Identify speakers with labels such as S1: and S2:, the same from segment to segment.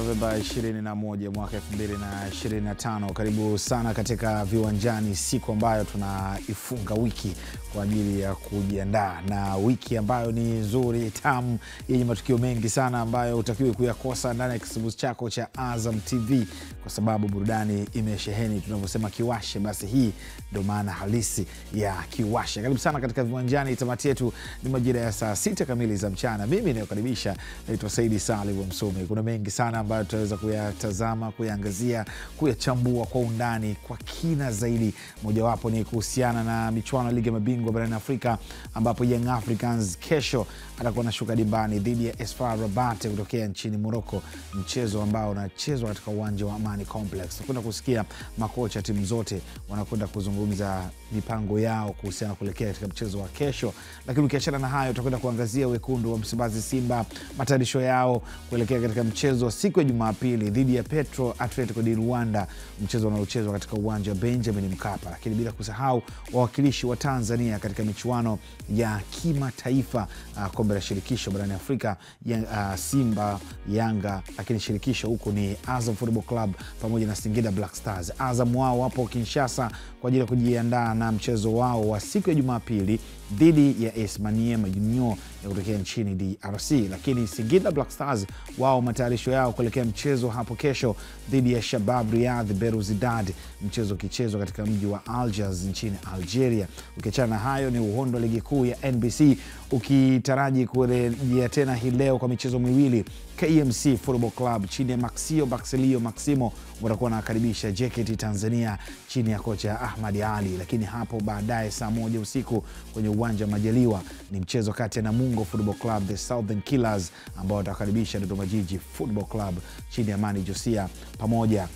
S1: Novemba 21 mwaka 2025. Karibu sana katika Viwanjani, siku ambayo tunaifunga wiki kwa ajili ya kujiandaa na wiki ambayo ni nzuri, tamu, yenye matukio mengi sana ambayo utakiwi kuyakosa ndani ya kisimbuzi chako cha Azam TV, kwa sababu burudani imesheheni. Tunavyosema kiwashe, basi hii ndio maana halisi ya kiwashe. Karibu sana katika Viwanjani. Tamati yetu ni majira ya saa 6 kamili za mchana. Mimi ninayokaribisha naitwa Saidi Salim Msumi. Kuna mengi sana ambayo tutaweza kuyatazama, kuyaangazia, kuyachambua kwa undani, kwa kina zaidi. Mojawapo ni kuhusiana na michuano ya Ligi ya Mabingwa barani Afrika, ambapo Young Africans kesho atakuwa anashuka dimbani dhidi ya AS FAR Rabat kutokea nchini Morocco, mchezo ambao unachezwa katika uwanja wa Amani Complex. Tutakwenda kusikia makocha timu zote wanakwenda kuzungumza mipango yao kuhusiana kuelekea katika mchezo wa kesho. Lakini ukiachana na hayo, tutakwenda kuangazia wekundu wa Msimbazi Simba, matayarisho yao kuelekea katika mchezo wa siku ya Jumapili dhidi ya Petro Atletico di Rwanda, mchezo unaochezwa katika uwanja wa Benjamin Mkapa. Lakini bila kusahau wawakilishi wa Tanzania katika michuano ya kimataifa, kombe la shirikisho barani Afrika, Simba, Yanga, lakini shirikisho huko ni Azam Football Club pamoja na Singida Black Stars. Azam wao wapo Kinshasa kwa ajili ya kujiandaa na mchezo wao wa siku ya Jumapili dhidi ya AS Maniema Junior ya kutokea nchini DRC. Lakini Singida Black Stars wao matayarisho yao kuelekea mchezo hapo kesho dhidi ya Shabab Riyadh Belouizdad, mchezo kichezo katika mji wa Algiers nchini Algeria. Ukiachana na hayo, ni uhondo ligi kuu ya NBC ukitaraji kurejea tena hii leo kwa michezo miwili. KMC Football Club chini ya Maximo watakuwa wanakaribisha JKT Tanzania chini ya kocha Ahmad Ali. Lakini hapo baadaye saa 1 usiku kwenye uwanja Majaliwa ni mchezo kati ya Namungo Football Club the Southern Killers ambao watakaribisha Dodoma Jiji Football Club chini ya Amani Josia pamoja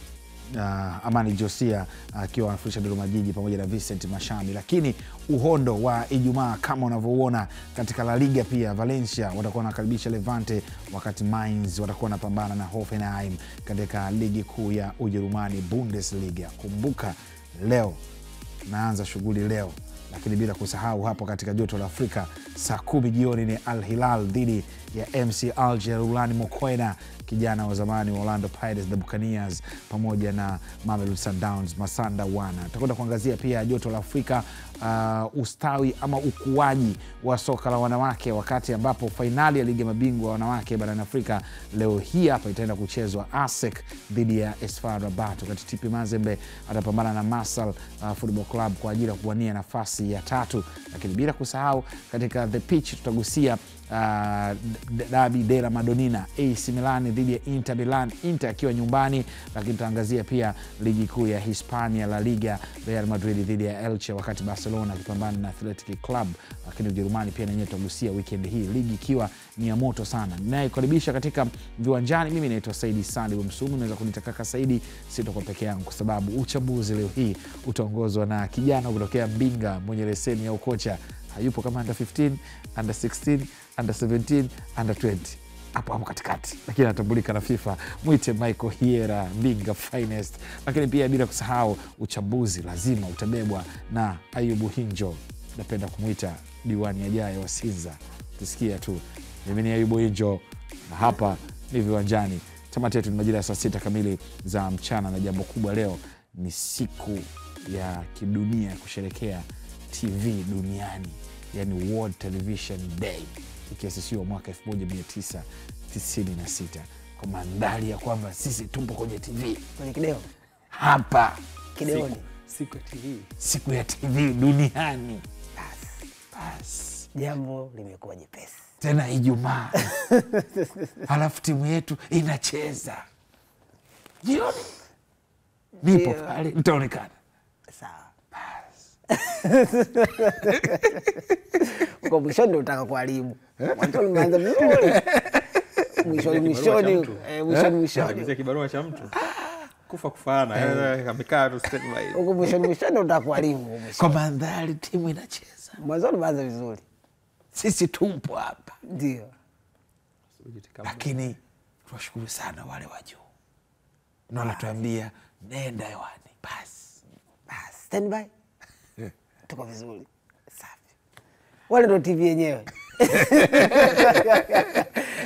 S1: Amani Josia akiwa anafundisha Dodoma Jiji pamoja na Vincent Mashami. Lakini uhondo wa Ijumaa kama unavyoona katika La Liga, pia Valencia watakuwa wanakaribisha Levante, wakati Mainz watakuwa wanapambana na Hoffenheim katika ligi kuu ya Ujerumani Bundesliga. Kumbuka leo naanza shughuli leo. Lakini bila kusahau hapo katika joto la Afrika saa 10 jioni ni Al Hilal dhidi ya MC Alger Rulani Mokoena, kijana wa zamani wa Orlando Pirates the Buccaneers pamoja na Mamelodi Sundowns Masanda Wana. Tutakwenda kuangazia pia joto la Afrika, ustawi ama ukuaji wa soka la wanawake, wakati ambapo fainali ya Ligi ya Mabingwa wanawake barani Afrika leo hii hapa itaenda kuchezwa. ASEC dhidi ya AS FAR Rabat, wakati TP Mazembe atapambana na Masal Football Club kwa ajili ya kuwania nafasi ya 3. Lakini bila kusahau katika the pitch tutagusia Derby della Madonnina, AC Milan dhidi ya Inter Milan, Inter akiwa nyumbani. Lakini tutaangazia pia ligi kuu ya Hispania La Liga, Real Madrid dhidi ya Elche, wakati Barcelona akipambana na Athletic Club. Lakini Ujerumani pia nenyewe tutagusia weekend hii, ligi ikiwa ni ya moto sana. Ninayekaribisha katika Viwanjani, mimi naitwa Saidi Salim Msumi. Unaweza kunita kaka Saidi, sitakuwa peke yangu kwa sababu uchambuzi leo hii utaongozwa na kijana kutokea Mbinga mwenye leseni ya ukocha. Hayupo kama under 15, under 16, under 17, under 20. Hapo katikati. Lakini anatambulika na FIFA. Mwite Michael Hiera, Mbinga finest. Lakini pia bila kusahau uchambuzi lazima utabebwa na Ayubu Hinjo. Napenda kumuita diwani ajaye wa Sinza. Tusikia tu. Mimi ni Ayubu Hinjo na hapa ni Viwanjani. Tamati yetu ni majira ya saa 6 kamili za mchana, na jambo kubwa leo ni siku ya kidunia kusherehekea TV duniani, yani World Television Day, ikiasisiwa mwaka 1996 kwa mandhari ya kwamba sisi tupo kwenye TV,
S2: kwenye kideo
S1: hapa
S2: kideoni,
S1: siku ya TV, siku ya TV duniani.
S2: Bas, jambo limekuwa jepesi
S1: tena Ijumaa. Halafu timu yetu inacheza jioni, nipo pale, nitaonekana
S2: sawa. Kwa mwishoni ndio utaka kuharibu. Mwanzo umeanza vizuri. Mwishoni
S3: Mzee kibarua cha mtu. Kufa kufaana. Amekaa tu step by.
S2: Huko mwishoni utaka kuharibu.
S1: Kwa mandhari timu inacheza.
S2: Mwanzo umeanza vizuri.
S1: Sisi tumpo hapa.
S2: Ndio.
S1: Lakini tunashukuru sana wale wa juu. Na wanatuambia nenda hewani. Bas.
S2: Stand by. Tuko vizuri. Safi. Wale ndo TV yenyewe.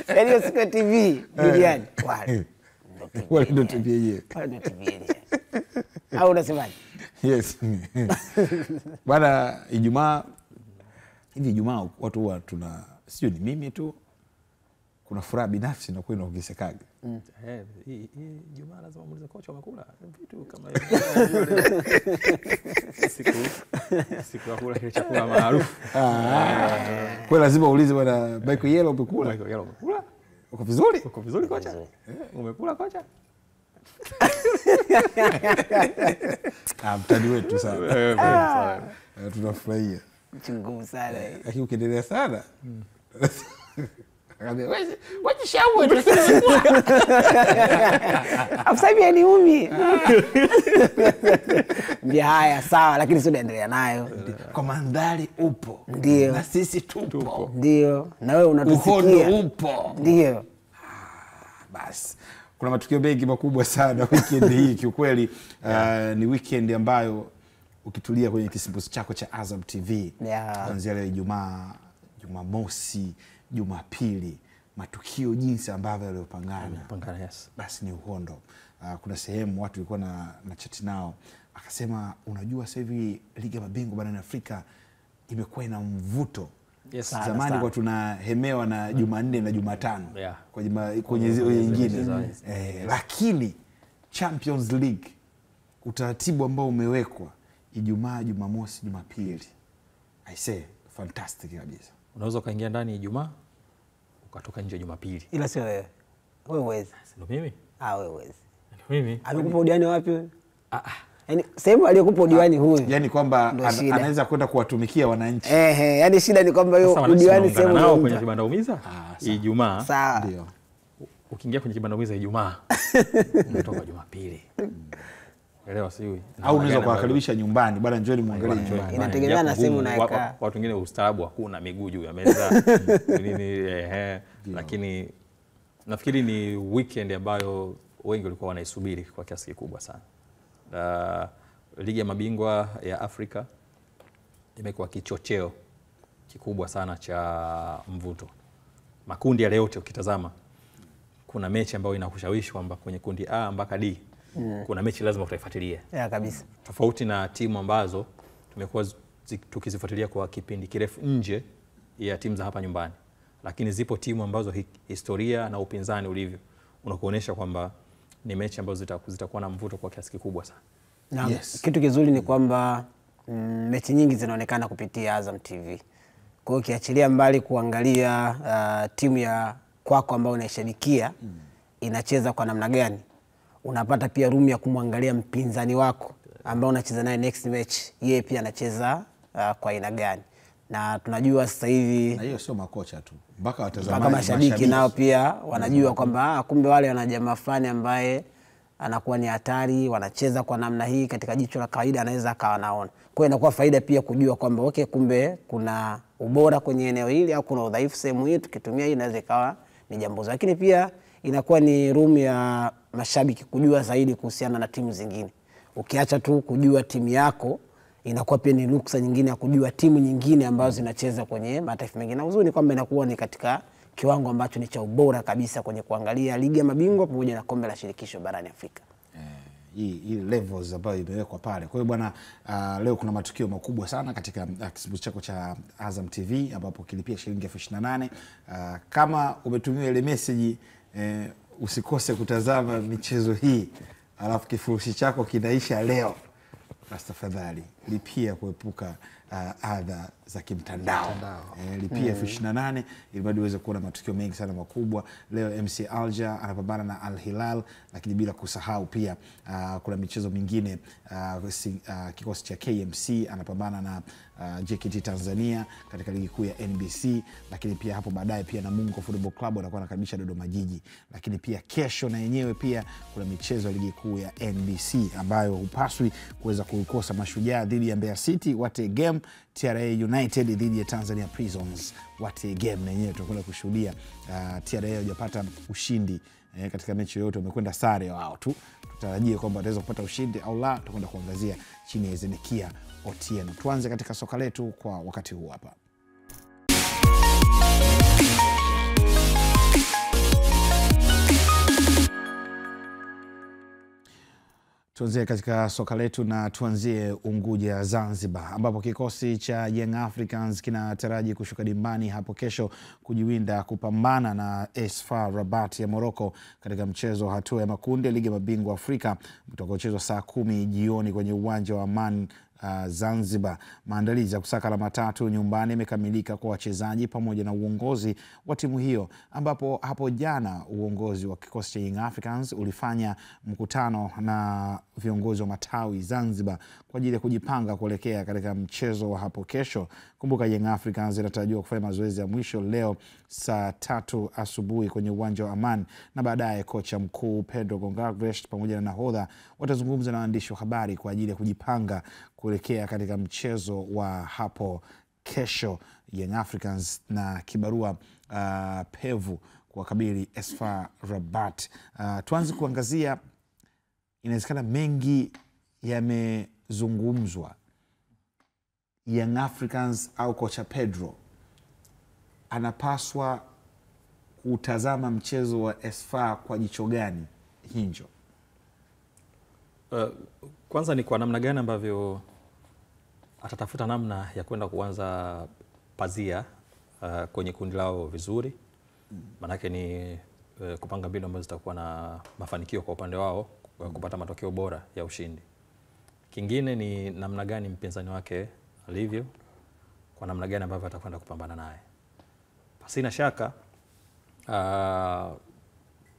S2: Yaani siku TV duniani wale.
S1: Wale ndio TV yenyewe.
S2: Wale ndio TV yenyewe. Au unasemaje?
S1: Yes. Bwana, Ijumaa watu huwa tuna sio ni mimi tu kuna furaha binafsi na kwenda kugisekaga.
S3: Hii Ijumaa lazima muulize kocha wamekula vitu kama siku ya kula kile chakula maarufu.
S1: Kwa lazima uulize bwana Michael Yellow umekula?
S3: Michael Yellow umekula?
S1: Uko vizuri?
S3: Uko vizuri kocha? Umekula kocha?
S1: Mtani wetu sana. Tunafurahia.
S2: Chungu sana.
S1: Lakini ukiendelea sana. Waje
S2: Afsabi aniumi. Mbia haya sawa, lakini sio naendelea nayo.
S1: Kwa mandhari upo.
S2: Ndio.
S1: Na sisi tupo.
S2: Ndio. Na wewe unatusikia.
S1: Uhondo upo.
S2: Ndio.
S1: Basi. Kuna matukio mengi makubwa sana weekend hii kiukweli. Ni weekend ambayo ukitulia kwenye kisimbuzi chako cha Azam TV kuanzia leo Ijumaa, Jumamosi, Jumapili, matukio jinsi ambavyo yaliyopangana.
S3: Yes.
S1: Basi ni uhondo. Kuna sehemu watu walikuwa na chat nao akasema unajua sasa hivi ligi ya mabingwa barani Afrika imekuwa ina mvuto.
S3: Yes.
S1: Zamani kwa tunahemewa na Jumanne na Jumatano.
S3: Yeah.
S1: Kwenye zile nyingine. Lakini Champions League utaratibu ambao umewekwa Ijumaa, Jumamosi, Jumapili. I say fantastic kabisa.
S3: Unaweza kaingia ndani Ijumaa ukatoka nje Jumapili.
S2: Ila sio wewe. Wewe uwezi.
S3: Ndio mimi?
S2: Wewe uwezi.
S3: Ndio mimi.
S2: Amekupa udiwani wapi wewe? Yaani sehemu aliyokupa udiwani huyu.
S1: Yaani kwamba anaweza kwenda kuwatumikia wananchi.
S2: Yaani shida ni kwamba hiyo udiwani sehemu
S3: nao kwenye kibanda umiza Ijumaa.
S2: Sawa.
S1: Ndio.
S3: Ukiingia kwenye kibanda umiza Ijumaa unatoka Jumapili. Elewa siwi.
S1: Au unaweza kuwakaribisha nyumbani bwana, njooni muangalie nyumbani.
S2: Inategemea na sehemu unaika.
S3: Watu wengine ustaarabu hakuna miguu juu ya meza. Lakini nafikiri ni weekend ambayo wengi walikuwa wanaisubiri kwa kiasi kikubwa sana. Ligi ya mabingwa ya Afrika imekuwa kichocheo kikubwa sana cha mvuto. Makundi yale yote ukitazama kuna mechi ambayo inakushawishi kwamba kwenye kundi A mpaka D kuna mechi lazima utaifuatilia.
S2: Kabisa.
S3: Tofauti na timu ambazo tumekuwa tukizifuatilia kwa kipindi kirefu nje ya timu za hapa nyumbani. Lakini zipo timu ambazo historia na upinzani ulivyo unakuonesha kwamba ni mechi ambazo zitakuwa na mvuto kwa kiasi kikubwa sana.
S2: Yes. Kitu kizuri ni kwamba mechi nyingi zinaonekana kupitia Azam TV. Kwa hiyo ukiachilia mbali kuangalia timu ya kwako ambayo unaishabikia inacheza kwa namna gani, unapata pia room ya kumwangalia mpinzani wako ambao unacheza naye next match, yeye pia anacheza kwa aina gani. Na tunajua sasa hivi
S1: na hiyo sio makocha tu, mpaka watazamaji,
S2: mpaka mashabiki nao pia wanajua kwamba kumbe wale wana jamaa fulani ambaye anakuwa ni hatari, wanacheza kwa namna hii katika jicho la kawaida anaweza akawa naona. Kwa hiyo inakuwa faida pia kujua kwamba kumbe kuna ubora kwenye eneo hili au kuna udhaifu sehemu hii, tukitumia hii inaweza ikawa ni jambo zuri. Lakini pia inakuwa ni room ya mashabiki kujua zaidi kuhusiana na timu zingine. Ukiacha tu kujua timu yako, inakuwa pia ni ruksa nyingine ya kujua timu nyingine ambazo zinacheza kwenye mataifa mengine. Na uzuri kwamba inakuwa ni katika kiwango ambacho ni cha ubora kabisa kwenye kuangalia ligi ya mabingwa pamoja na kombe la shirikisho barani Afrika.
S1: Hii levels ambayo imewekwa pale. Kwa hiyo bwana, leo kuna matukio makubwa sana katika kisimbuzi chako cha Azam TV ambapo kilipia shilingi 28,000. Kama umetumia ile message usikose kutazama michezo hii, alafu kifurushi chako kinaisha leo, basi tafadhali lipia kuepuka adha za kimtandao. Lipia 28,000 ili bado uweze kuona matukio mengi sana makubwa. Leo MC Alger anapambana na Al Hilal, lakini bila kusahau pia kuna michezo mingine. Kikosi cha KMC anapambana na JKT Tanzania katika ligi kuu ya NBC, lakini pia hapo baadaye pia Namungo Football Club wanakuwa nakaribisha Dodoma Jiji. Lakini pia kesho na yenyewe pia kuna michezo ya ligi kuu ya NBC ambayo hupaswi kuweza kukosa. Mashujaa dhidi ya Mbeya City, what a game. TRA United dhidi ya Tanzania Prisons, what a game. Na yenyewe tutakwenda kushuhudia. TRA hajapata ushindi katika mechi yoyote, wamekwenda sare wao tu. Tutarajie kwamba wataweza kupata ushindi au la, tutakwenda kuangazia chini ya Ezekia Otieno. Tuanze katika soka letu kwa wakati huu hapa. Tuanzie katika soka letu na tuanzie Unguja Zanzibar, ambapo kikosi cha Young Africans kinataraji kushuka dimbani hapo kesho kujiwinda kupambana na AS FAR Rabat ya Morocco katika mchezo wa hatua ya makundi ya ligi ya mabingwa Afrika utakaochezwa saa 10 jioni kwenye uwanja wa Aman Zanzibar. Maandalizi ya kusaka alama 3 nyumbani yamekamilika kwa wachezaji pamoja na uongozi wa timu hiyo, ambapo hapo jana uongozi wa kikosi cha Young Africans ulifanya mkutano na viongozi wa matawi Zanzibar kwa ajili ya kujipanga kuelekea katika mchezo wa hapo kesho. Kumbuka Young Africans inatarajiwa kufanya mazoezi ya mwisho leo saa 3 asubuhi kwenye uwanja wa Aman, na baadaye kocha mkuu Pedro Gonçalves pamoja na nahodha watazungumza na waandishi wa habari kwa ajili ya kujipanga kuelekea katika mchezo wa hapo kesho, Young Africans na kibarua pevu kuwakabili AS FAR Rabat. Tuanze kuangazia, inawezekana mengi yamezungumzwa. Young Africans au kocha Pedro anapaswa kutazama mchezo wa AS FAR kwa jicho gani, Hinjo?
S3: Kwanza ni kwa namna gani ambavyo atatafuta namna ya kwenda kuanza pazia kwenye kundi lao vizuri. Manake ni kupanga mbinu ambazo zitakuwa na mafanikio kwa upande wao kupata matokeo bora ya ushindi. Kingine ni namna gani mpinzani wake alivyo, kwa namna gani ambavyo atakwenda kupambana naye. Pasina shaka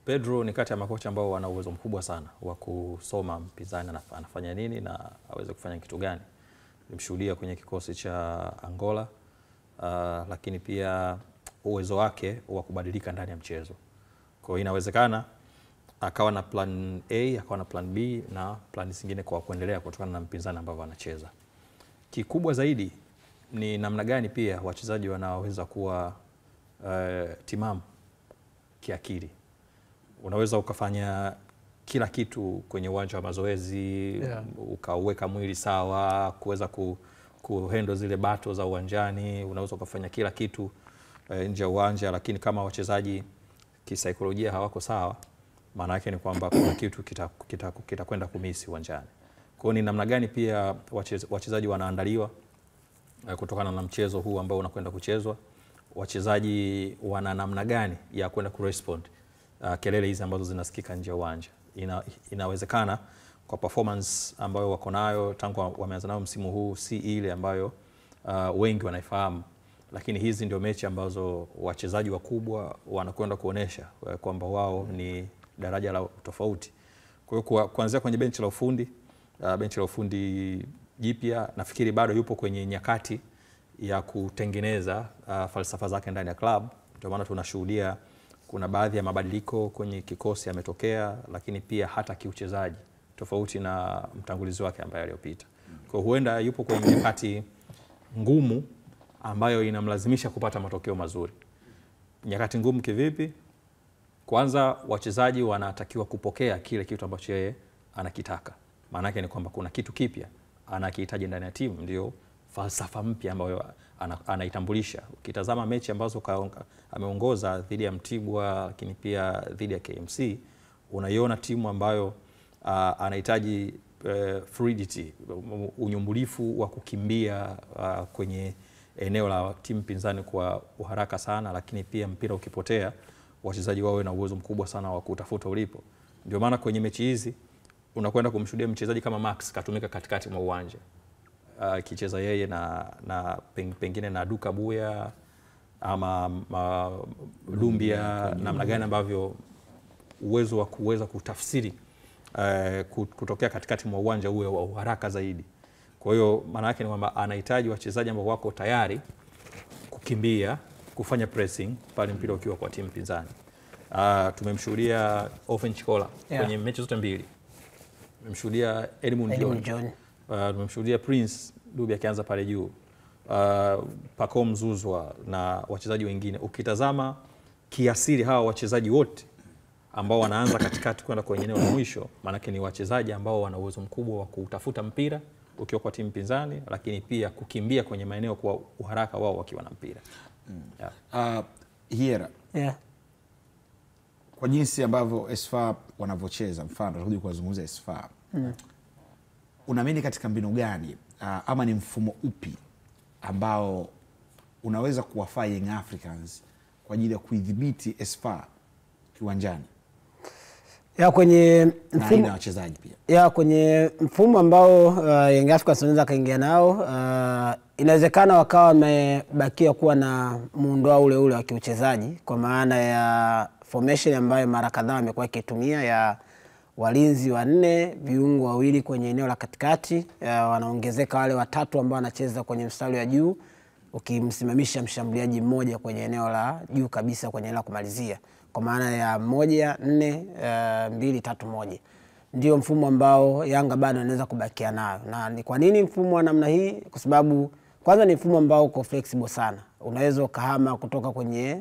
S3: Pedro ni kati ya makocha ambao wana uwezo mkubwa sana wa kusoma mpinzani anafanya nini na aweze kufanya kitu gani. Nimshuhudia kwenye kikosi cha Angola, lakini pia uwezo wake wa kubadilika ndani ya mchezo. Kwa hiyo inawezekana akawa na plan A, akawa na plan B na plan zingine kwa kuendelea kutokana na mpinzani ambao anacheza. Kikubwa zaidi ni namna gani pia wachezaji wanaweza kuwa timamu kiakili. Unaweza ukafanya kila kitu kwenye uwanja wa mazoezi, ukaweka mwili sawa, kuweza kuhandle zile bato za uwanjani, unaweza ukafanya kila kitu nje ya uwanja, lakini kama wachezaji kisaikolojia hawako sawa, maana yake ni kwamba kuna kitu kitakwenda kumisi uwanjani. Kwa hiyo ni namna gani pia wachezaji wanaandaliwa kutokana na mchezo huu ambao unakwenda kuchezwa, wachezaji wana namna gani ya kwenda kurespond kelele hizi ambazo zinasikika nje ya uwanja. Inawezekana kwa performance ambayo wako nayo tangu wameanza nayo msimu huu si ile ambayo wengi wanaifahamu, lakini hizi ndio mechi ambazo wachezaji wakubwa wanakwenda kuonesha kwamba wao ni daraja la tofauti. Kwa hiyo kuanzia kwenye benchi la ufundi jipya, nafikiri bado yupo kwenye nyakati ya kutengeneza falsafa zake ndani ya club. Ndio maana tunashuhudia kuna baadhi ya mabadiliko kwenye kikosi yametokea, lakini pia hata kiuchezaji tofauti na mtangulizi wake ambaye aliyopita. Kwa huenda yupo kwenye nyakati ngumu ambayo inamlazimisha kupata matokeo mazuri. Nyakati ngumu kivipi? Kwanza wachezaji wanatakiwa kupokea kile kitu ambacho yeye anakitaka. Maana yake ni kwamba kuna kitu kipya anakihitaji ndani ya timu, ndio falsafa mpya ambayo anaitambulisha. Ukitazama mechi ambazo ameongoza dhidi ya Mtibwa, lakini pia dhidi ya KMC, unaiona timu ambayo anahitaji fluidity, unyumbulifu wa kukimbia kwenye eneo la timu pinzani kwa uharaka sana, lakini pia mpira ukipotea wachezaji wawe na uwezo mkubwa sana wa kutafuta ulipo. Ndio maana kwenye mechi hizi unakwenda kumshuhudia mchezaji kama Max katumika katikati mwa uwanja, kicheza yeye na pengine na Duka Buya ama Lumbia, namna gani ambavyo uwezo wa kuweza kutafsiri kutokea katikati mwa uwanja uwe wa haraka zaidi. Kwa hiyo maana yake ni kwamba anahitaji wachezaji ambao wako tayari kukimbia, kufanya pressing pale mpira ukiwa kwa timu pinzani. Tumemshuhudia Ofen Chikola kwenye mechi zote mbili. Tumemshuhudia Edmund John. Tumemshuhudia Prince Dube akianza pale juu. Pacome Zouzoua na wachezaji wengine. Ukitazama kiasili hawa wachezaji wote ambao wanaanza katikati kwenda kwenye eneo la mwisho, maana yake ni wachezaji ambao wana uwezo mkubwa wa kutafuta mpira ukiwa kwa timu pinzani, lakini pia kukimbia kwenye maeneo kwa uharaka wao wakiwa na mpira.
S1: Hiera. Kwa jinsi ambavyo AS FAR wanavyocheza, mfano tunarudi kuzungumza AS FAR. unaamini katika mbinu gani ama ni mfumo upi ambao unaweza kuwafaa Young Africans kwa ajili ya kuidhibiti Espoir kiwanjani?
S2: Kwenye
S1: mfumo na wachezaji
S2: pia. Kwenye mfumo ambao Young Africans wanaweza kaingia nao, inawezekana wakawa wamebakia kuwa na muundo ule ule wa kiuchezaji, kwa maana ya formation ambayo mara kadhaa amekuwa akitumia ya walinzi 4, viungo 2 kwenye eneo la katikati, wanaongezeka wale 3 ambao wanacheza kwenye mstari wa juu, ukimsimamisha mshambuliaji mmoja kwenye eneo la juu kabisa kwenye eneo la kumalizia, kwa maana ya 1 4 2 3 1. Ndio mfumo ambao Yanga bado anaweza kubakia nayo. Na ni kwa nini mfumo wa namna hii? Kwa sababu kwanza ni mfumo ambao uko flexible sana. Unaweza ukahama kutoka kwenye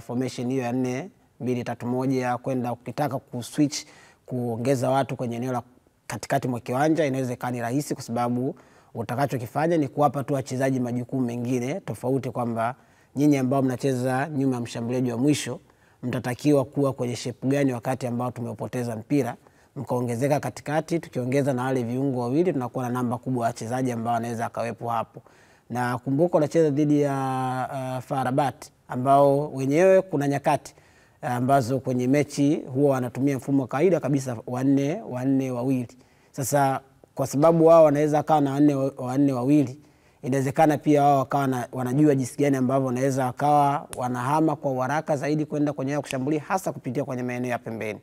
S2: formation hiyo ya 4 2 3 1 kwenda ukitaka kuswitch kuongeza watu kwenye eneo la katikati mwa kiwanja, inaweza kuwa ni rahisi, kwa sababu utakachokifanya ni kuwapa tu wachezaji majukumu mengine tofauti, kwamba nyinyi ambao mnacheza nyuma ya mshambuliaji wa mwisho mtatakiwa kuwa kwenye shape gani wakati ambao tumeupoteza mpira, mkaongezeka katikati. Tukiongeza na wale viungo 2 tunakuwa na namba kubwa ya wachezaji ambao wanaweza kawepo hapo. Na kumbuka wanacheza dhidi ya FAR Rabat ambao wenyewe kuna nyakati ambazo kwenye mechi huwa wanatumia mfumo kawaida kabisa 4 4 2. Sasa kwa sababu wao wanaweza kawa na 4 4 2, inawezekana pia wao wakawa wanajua jinsi gani ambavyo wanaweza wakawa wanahama kwa haraka zaidi kwenda kwenye kushambulia, hasa kupitia kwenye maeneo ya pembeni.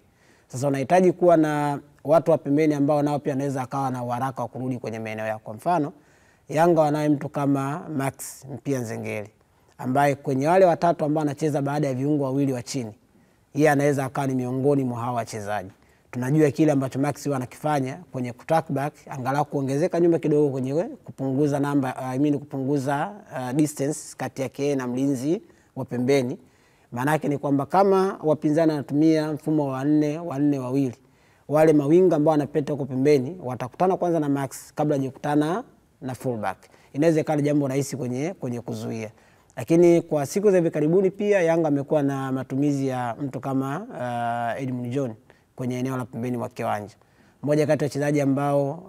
S2: Sasa unahitaji kuwa na watu wa pembeni ambao nao pia wanaweza akawa na haraka wa kurudi kwenye maeneo yao. Kwa mfano, Yanga wanaye mtu kama Max Mpia Nzengeli, ambaye kwenye wale 3 ambao anacheza baada ya viungo 2 wa chini, yeye anaweza akawa ni miongoni mwa hao wachezaji. Tunajua kile ambacho Max huwa anakifanya kwenye kutrack back, angalau kuongezeka nyuma kidogo kwenye kupunguza kupunguza distance kati yake na mlinzi wa pembeni. Maana yake ni kwamba kama wapinzani wanatumia mfumo wa 4 4 2, wale mawinga ambao wanapita huko pembeni watakutana kwanza na Max kabla hajakutana na fullback. Inaweza ikawa jambo rahisi kwenye kuzuia. Lakini kwa siku za hivi karibuni pia Yanga amekuwa na matumizi ya mtu kama Edmund John kwenye eneo la pembeni mwa kiwanja. Mmoja kati ya wachezaji ambao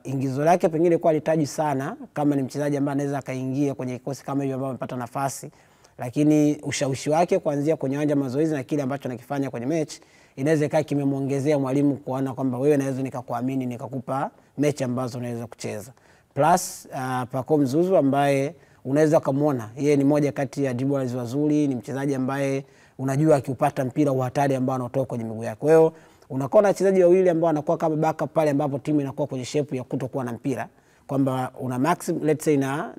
S2: ingizo lake pengine kwa litaji sana, kama ni mchezaji ambaye anaweza kaingia kwenye kikosi kama hiyo ambao amepata nafasi, lakini ushawishi wake kuanzia kwenye uwanja mazoezi na kile ambacho anakifanya kwenye mechi inaweza kaa kimemuongezea mwalimu kuona kwamba wewe naweza nikakuamini nikakupa mechi ambazo unaweza kucheza. Plus Pacome Zouzoua ambaye unaweza kumuona yeye ni moja kati ya dribblers wazuri, ni mchezaji ambaye unajua akiupata mpira uhatari ambao anatoka kwenye miguu yake. Kwa hiyo unakuwa na wachezaji wawili ambao wanakuwa kama backup pale ambapo timu inakuwa kwenye shape ya kutokuwa na mpira, kwamba una Max let's say na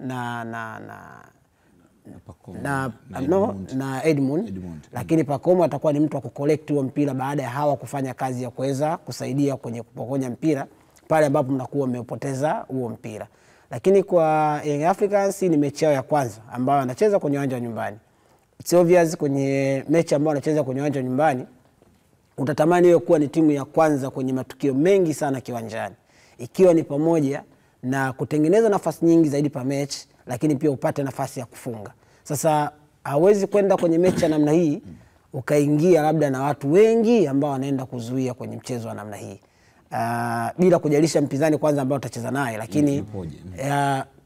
S2: Edmund. Lakini Pacome atakuwa ni mtu wa kucollect huo mpira baada ya hawa kufanya kazi ya kuweza kusaidia kwenye kupokonya mpira pale ambapo mnakuwa mmepoteza huo mpira. Lakini kwa Young Africans ni mechi yao ya kwanza ambayo wanacheza kwenye uwanja wa nyumbani. It's obvious kwenye mechi ambayo wanacheza kwenye uwanja wa nyumbani utatamani hiyo kuwa ni timu ya kwanza kwenye matukio mengi sana kiwanjani, ikiwa ni pamoja na kutengeneza nafasi nyingi zaidi pa mechi, lakini pia upate nafasi ya kufunga. Sasa hawezi kwenda kwenye mechi ya namna hii ukaingia labda na watu wengi ambao wanaenda kuzuia kwenye mchezo wa namna hii, bila kujalisha mpinzani kwanza ambao utacheza naye. Lakini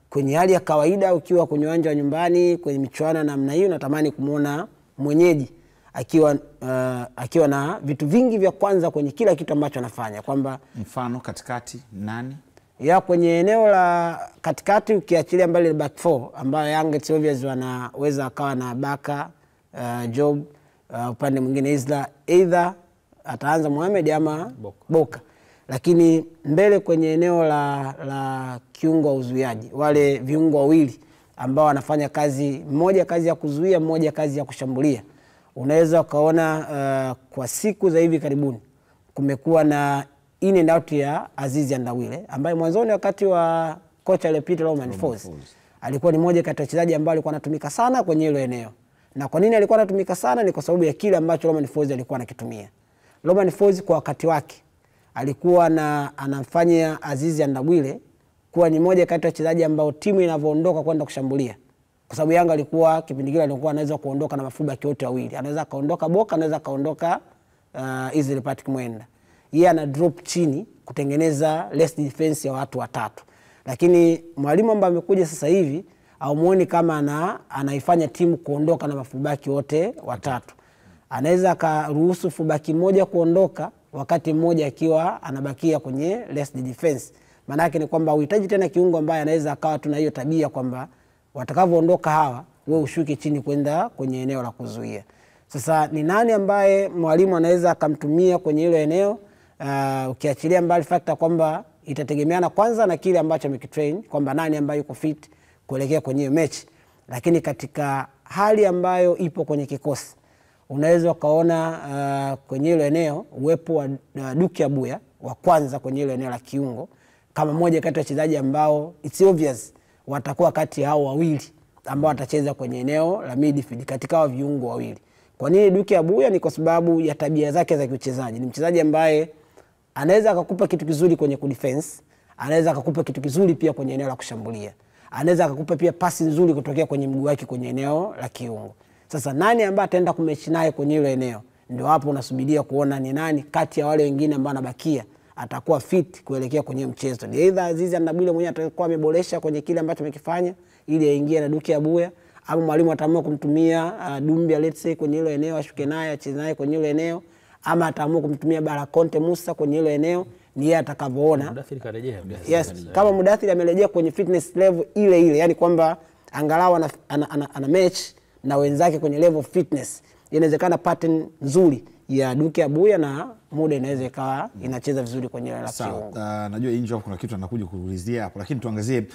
S2: kwenye hali ya kawaida ukiwa kwenye uwanja wa nyumbani kwenye michuano namna hii unatamani kumuona mwenyeji akiwa na vitu vingi vya kwanza kwenye kila kitu ambacho anafanya, kwamba
S1: mfano katikati nani
S2: kwenye eneo la katikati ukiachilia mbali back 4 ambayo Yanga obvious wanaweza akawa na Baka, Job, upande mwingine Isla, either ataanza Mohamed ama Boka. Lakini mbele kwenye eneo la kiungo wa uzuiaji, wale viungo wawili ambao wanafanya kazi mmoja kazi ya kuzuia, mmoja kazi ya kushambulia, unaweza ukaona kwa siku za hivi karibuni kumekuwa na in and out ya Azizi Ndawile, ambaye mwanzoni wakati wa kocha aliyepita Romain Folz alikuwa ni mmoja kati ya wachezaji ambao alikuwa anatumika sana kwenye hilo eneo. Na kwa nini alikuwa anatumika sana? Ni kwa sababu ya kile ambacho Romain Folz alikuwa anakitumia. Romain Folz kwa wakati wake alikuwa anamfanya Azizi Ndawile kuwa ni mmoja kati ya wachezaji ambao timu inavyoondoka kwenda kushambulia, kwa sababu Yanga alikuwa kipindi kile alikuwa anaweza kuondoka na mafullback yote wawili, anaweza kaondoka Boka, anaweza kaondoka Israel Patrick Mwenda. Yeye ana drop chini kutengeneza less defense ya watu watatu. Lakini mwalimu ambaye amekuja sasa hivi au muone kama anaifanya timu kuondoka na mafubaki wote watatu. Anaweza akaruhusu fubaki mmoja kuondoka wakati mmoja akiwa anabakia kwenye less defense. Maana yake ni kwamba uhitaji tena kiungo ambaye anaweza akawa tuna hiyo tabia kwamba watakavyoondoka hawa wewe ushuke chini kwenda kwenye eneo la kuzuia. Sasa ni nani ambaye mwalimu anaweza akamtumia kwenye hilo eneo? Ukiachilia mbali factor kwamba itategemeana kwanza na kile ambacho amekitrain kwamba nani ambaye yuko fit kuelekea kwenye mechi. Lakini katika hali ambayo ipo kwenye kikosi unaweza ukaona kwenye hilo eneo uwepo wa Duke Abuya wa kwanza kwenye hilo eneo la kiungo kama mmoja kati ya wachezaji ambao it's obvious watakuwa kati hao wawili ambao watacheza kwenye eneo la midfield katika hao viungo wawili. Kwa nini Duke Abuya? Ni kwa sababu ya tabia zake za kiuchezaji. Ni mchezaji ambaye anaweza akakupa kitu kizuri kwenye kudefense, anaweza akakupa kitu kizuri pia kwenye eneo la kushambulia. Anaweza akakupa pia pasi nzuri kutokea kwenye mguu wake kwenye eneo la kiungo. Sasa nani ambaye ataenda kumechi naye kwenye hilo eneo? Ndio hapo unasubiria kuona ni nani kati ya wale wengine ambao anabakia atakuwa fit kuelekea kwenye mchezo. Ni either Azizi Ndabwile mwenyewe atakuwa ameboresha kwenye kile ambacho amekifanya ili aingie na Duke Abuya, au mwalimu ataamua kumtumia Dumbia let's say kwenye hilo eneo ashuke naye acheze naye kwenye hilo eneo, ama ataamua kumtumia Barakonte Musa kwenye hilo eneo. Ni yeye atakavyoona.
S3: Mudathiri karejea.
S2: Yes, kama Mudathiri amerejea kwenye fitness level ile, yani kwamba angalau ana match na wenzake kwenye level of fitness, inawezekana pattern nzuri ya Duke Abuya na muda inaweza ikawa inacheza vizuri kwenye la kiungo.
S1: Najua Injo kuna kitu anakuja kuulizia hapo, lakini tuangazie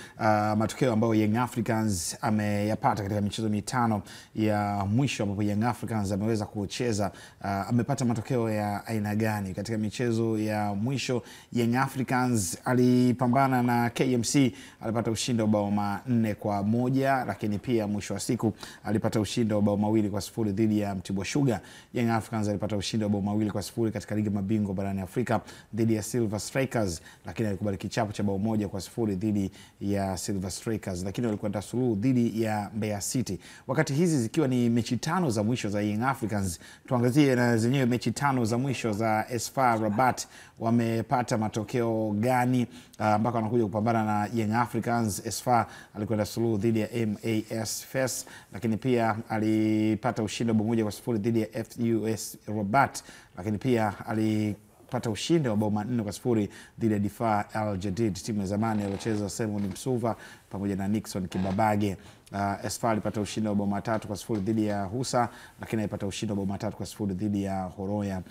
S1: matokeo ambayo Young Africans ameyapata katika michezo mitano ya mwisho ambapo Young Africans ameweza kucheza. Amepata matokeo ya aina gani katika michezo ya mwisho? Young Africans alipambana na KMC, alipata ushindi wa bao 4-1, lakini pia mwisho wa siku alipata ushindi wa bao 2-0 dhidi ya Mtibwa Sugar. Young Africans alipata ushindi wa bao 2-0 katika ligi mabingwa barani Afrika dhidi ya Silver Strikers, lakini alikubali kichapo cha bao 1-0 dhidi ya Silver Strikers, lakini walikwenda suluhu dhidi ya Mbeya City. Wakati hizi zikiwa ni mechi 5 za mwisho za Young Africans, tuangazie na zenyewe mechi 5 za mwisho za AS FAR Rabat. Wamepata matokeo gani mpaka wanakuja kupambana na Young Africans? AS FAR alikwenda suluhu dhidi ya MAS FES, lakini pia alipata ushindi wa bao 1-0 dhidi ya FUS Rabat, lakini pia alipata ushindi wa bao 4-0 dhidi ya Difaa Al Jadid, timu ya zamani iliyocheza Simon Msuva pamoja na Nixon Kibabage. AS FAR alipata ushindi wa bao 3-0 dhidi ya Husa, lakini alipata ushindi wa bao 3-0 dhidi ya Horoya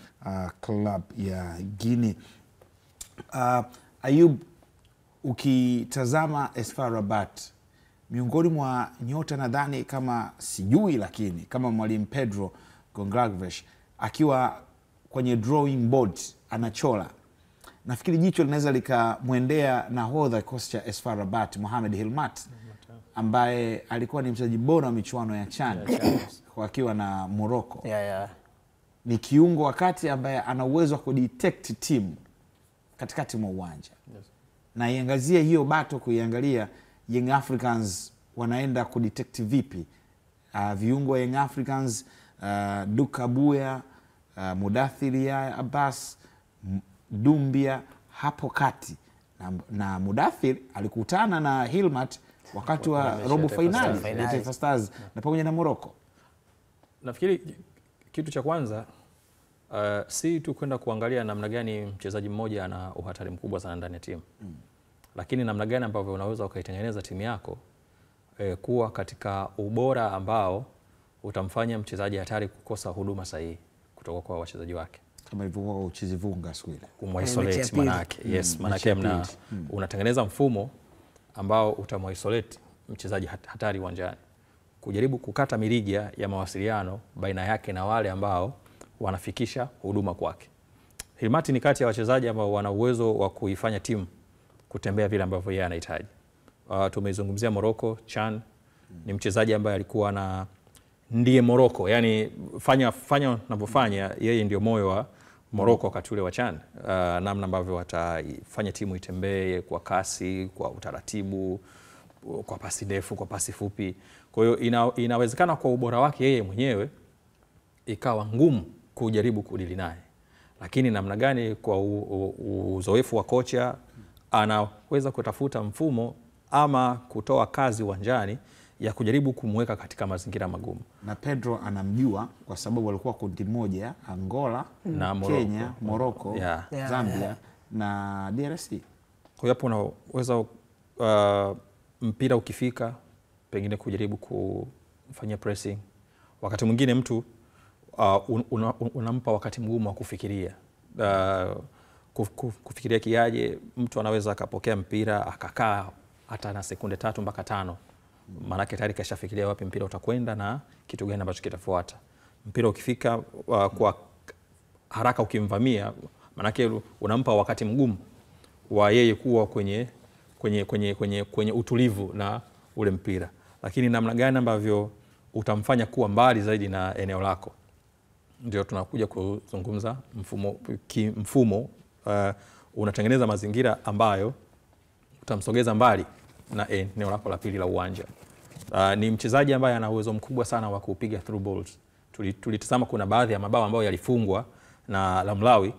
S1: Club ya Guinea. Ayub, ukitazama AS FAR Rabat, miongoni mwa nyota nadhani kama sijui, lakini kama mwalimu Pedro Gonçalves akiwa kwenye drawing board anachola, nafikiri jicho linaweza likamwendea nahodha kikosi cha AS FAR Rabat Mohamed Hilmat, ambaye alikuwa ni mchezaji bora wa michuano ya CHAN wakiwa na Morocco. Ni kiungo wakati ambaye ana uwezo wa kudetect timu katikati mwa uwanja. Na iangazie hiyo bato, kuiangalia Young Africans wanaenda kudetect vipi viungo Young Africans, Duke Abuya, Mudathiri Abbas, Dumbia hapo kati, na Mudathiri alikutana na Hilmat wakati wa robo finali ya Taifa Stars na pamoja na Morocco.
S3: Nafikiri kitu cha kwanza si tu kwenda kuangalia namna gani mchezaji mmoja ana uhatari mkubwa sana ndani ya timu, lakini namna gani ambavyo unaweza ukaitengeneza timu yako kuwa katika ubora ambao utamfanya mchezaji hatari kukosa huduma sahihi kutoka kwa wachezaji wake,
S1: kama ilivyokuwa kwa Uchizivunga siku ile
S3: kumisolate manake. Yes, manake unatengeneza mfumo ambao utamisolate mchezaji hatari uwanjani, kujaribu kukata mirija ya mawasiliano baina yake na wale ambao wanafikisha huduma kwake. Hilmati ni kati ya wachezaji ambao wana uwezo wa kuifanya timu kutembea vile ambavyo yeye anahitaji. Tumeizungumzia Morocco CHAN, ni mchezaji ambaye alikuwa na ndiye Morocco, yani fanya unavyofanya yeye ndio moyo wa Morocco wakati ule wa CHAN. Namna ambavyo watafanya timu itembee kwa kasi, kwa utaratibu, kwa pasi ndefu, kwa pasi fupi. Kwa hiyo inawezekana kwa ubora wake yeye mwenyewe ikawa ngumu kujaribu kudili naye, lakini namna gani kwa uzoefu wa kocha anaweza kutafuta mfumo ama kutoa kazi uwanjani ya kujaribu kumweka katika mazingira magumu.
S1: Na Pedro anamjua kwa sababu walikuwa kundi moja, Angola, na Kenya, Morocco, Zambia na DRC.
S3: Kwa hiyo hapo unaweza mpira ukifika pengine kujaribu kufanyia pressing. Wakati mwingine mtu unampa wakati mgumu wa kufikiria. Kufikiria kiaje, mtu anaweza akapokea mpira akakaa hata na sekunde 3 mpaka 5. Maanake tayari kashafikiria wapi mpira utakwenda na kitu gani ambacho kitafuata. Mpira ukifika kwa haraka ukimvamia, maanake unampa wakati mgumu wa yeye kuwa kwenye utulivu na ule mpira. Lakini namna gani ambavyo utamfanya kuwa mbali zaidi na eneo lako, ndio tunakuja kuzungumza mfumo. Unatengeneza mazingira ambayo utamsogeza mbali na eneo lako la pili la uwanja. Ni mchezaji ambaye ana uwezo mkubwa sana wa kupiga through balls. Tulitazama kuna baadhi ya mabao ambayo yalifungwa na Lamlawi,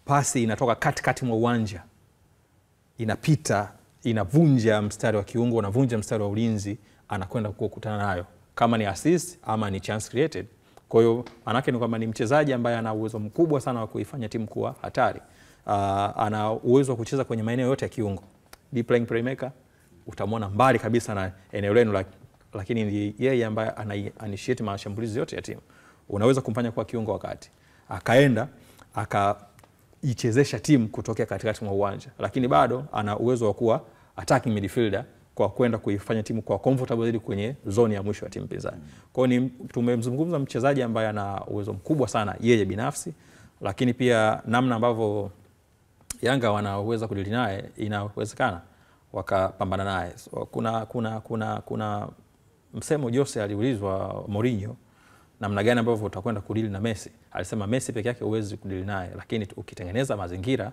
S3: pasi inatoka katikati mwa uwanja, inapita, inavunja mstari wa kiungo, inavunja mstari wa ulinzi, anakwenda kukutana nayo kama ni assist ama ni chance created. Kwa hiyo manake ni kwamba ni mchezaji ambaye ana uwezo mkubwa sana wa kuifanya timu kuwa hatari. Ana uwezo wa kucheza kwenye maeneo yote ya kiungo. Deep playing playmaker, utamwona mbali kabisa na eneo lenu, lakini ni yeye ambaye ana-initiate mashambulizi yote ya timu. Unaweza kumfanya kwa kiungo wakati akaenda akaichezesha timu kutokea katikati mwa uwanja, lakini bado ana uwezo wa kuwa attacking midfielder kwa kwenda kuifanya timu kwa comfortable zaidi kwenye zone ya mwisho ya timu pinzani. Kwa hiyo tumemzungumza mchezaji ambaye ana uwezo mkubwa sana yeye binafsi, lakini pia namna ambavyo Yanga wanaweza kudili naye, inawezekana wakapambana naye. So, kuna msemo Jose aliulizwa Mourinho namna gani ambavyo utakwenda kudili na Messi. Alisema Messi peke yake huwezi kudili naye, lakini ukitengeneza mazingira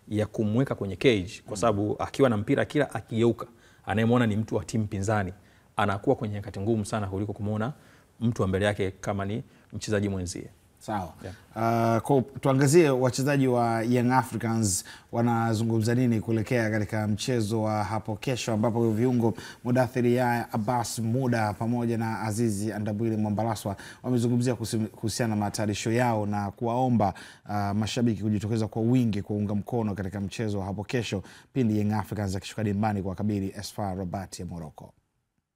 S3: ya kumweka kwenye cage, kwa sababu akiwa na mpira kila akigeuka anayemwona ni mtu wa timu pinzani, anakuwa kwenye nyakati ngumu sana kuliko kumuona mtu wa mbele yake kama ni mchezaji mwenzie.
S1: Sawa. Tuangazie wachezaji wa Young Africans wanazungumza nini kuelekea katika mchezo wa hapo kesho, ambapo viungo Mudathir Yahya, Abbas Muda pamoja na Azizi Ndabwile Mwambalaswa wamezungumzia kuhusiana na matayarisho yao na kuwaomba mashabiki kujitokeza kwa wingi kuunga mkono katika mchezo wa hapo kesho pindi Young Africans akishuka dimbani kwa kabili FAR Rabat ya Morocco.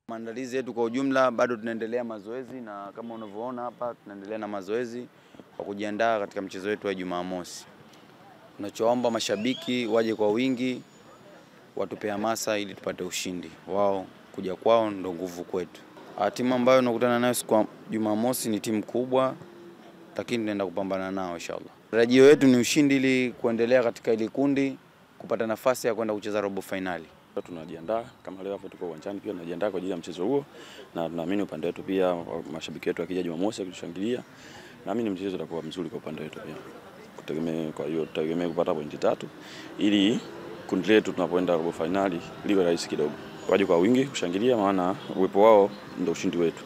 S4: Maandalizi yetu kwa ujumla bado tunaendelea mazoezi, na kama unavyoona hapa tunaendelea na mazoezi kwa kujiandaa katika mchezo wetu wa Jumamosi. Tunachoomba mashabiki waje kwa wingi, watupe hamasa ili tupate ushindi. Wao kuja kwao ndo nguvu kwetu. Timu ambayo tunakutana nayo siku ya Jumamosi ni timu kubwa, lakini tunaenda kupambana nao inshallah. Tarajio yetu ni ushindi ili kuendelea katika ile kundi, kupata nafasi ya kwenda kucheza robo finali.
S5: Tunajiandaa kama leo hapo tuko uwanjani, pia tunajiandaa kwa ajili ya mchezo huo, na tunaamini upande wetu pia mashabiki wetu wakija Jumamosi kutushangilia, naamini mchezo utakuwa mzuri kwa upande wetu pia. Kwa hiyo tutegemea kupata pointi 3 ili kundi letu tunapoenda robo finali liwe rahisi kidogo. Waje kwa wingi kushangilia, maana uwepo wao ndio ushindi wetu.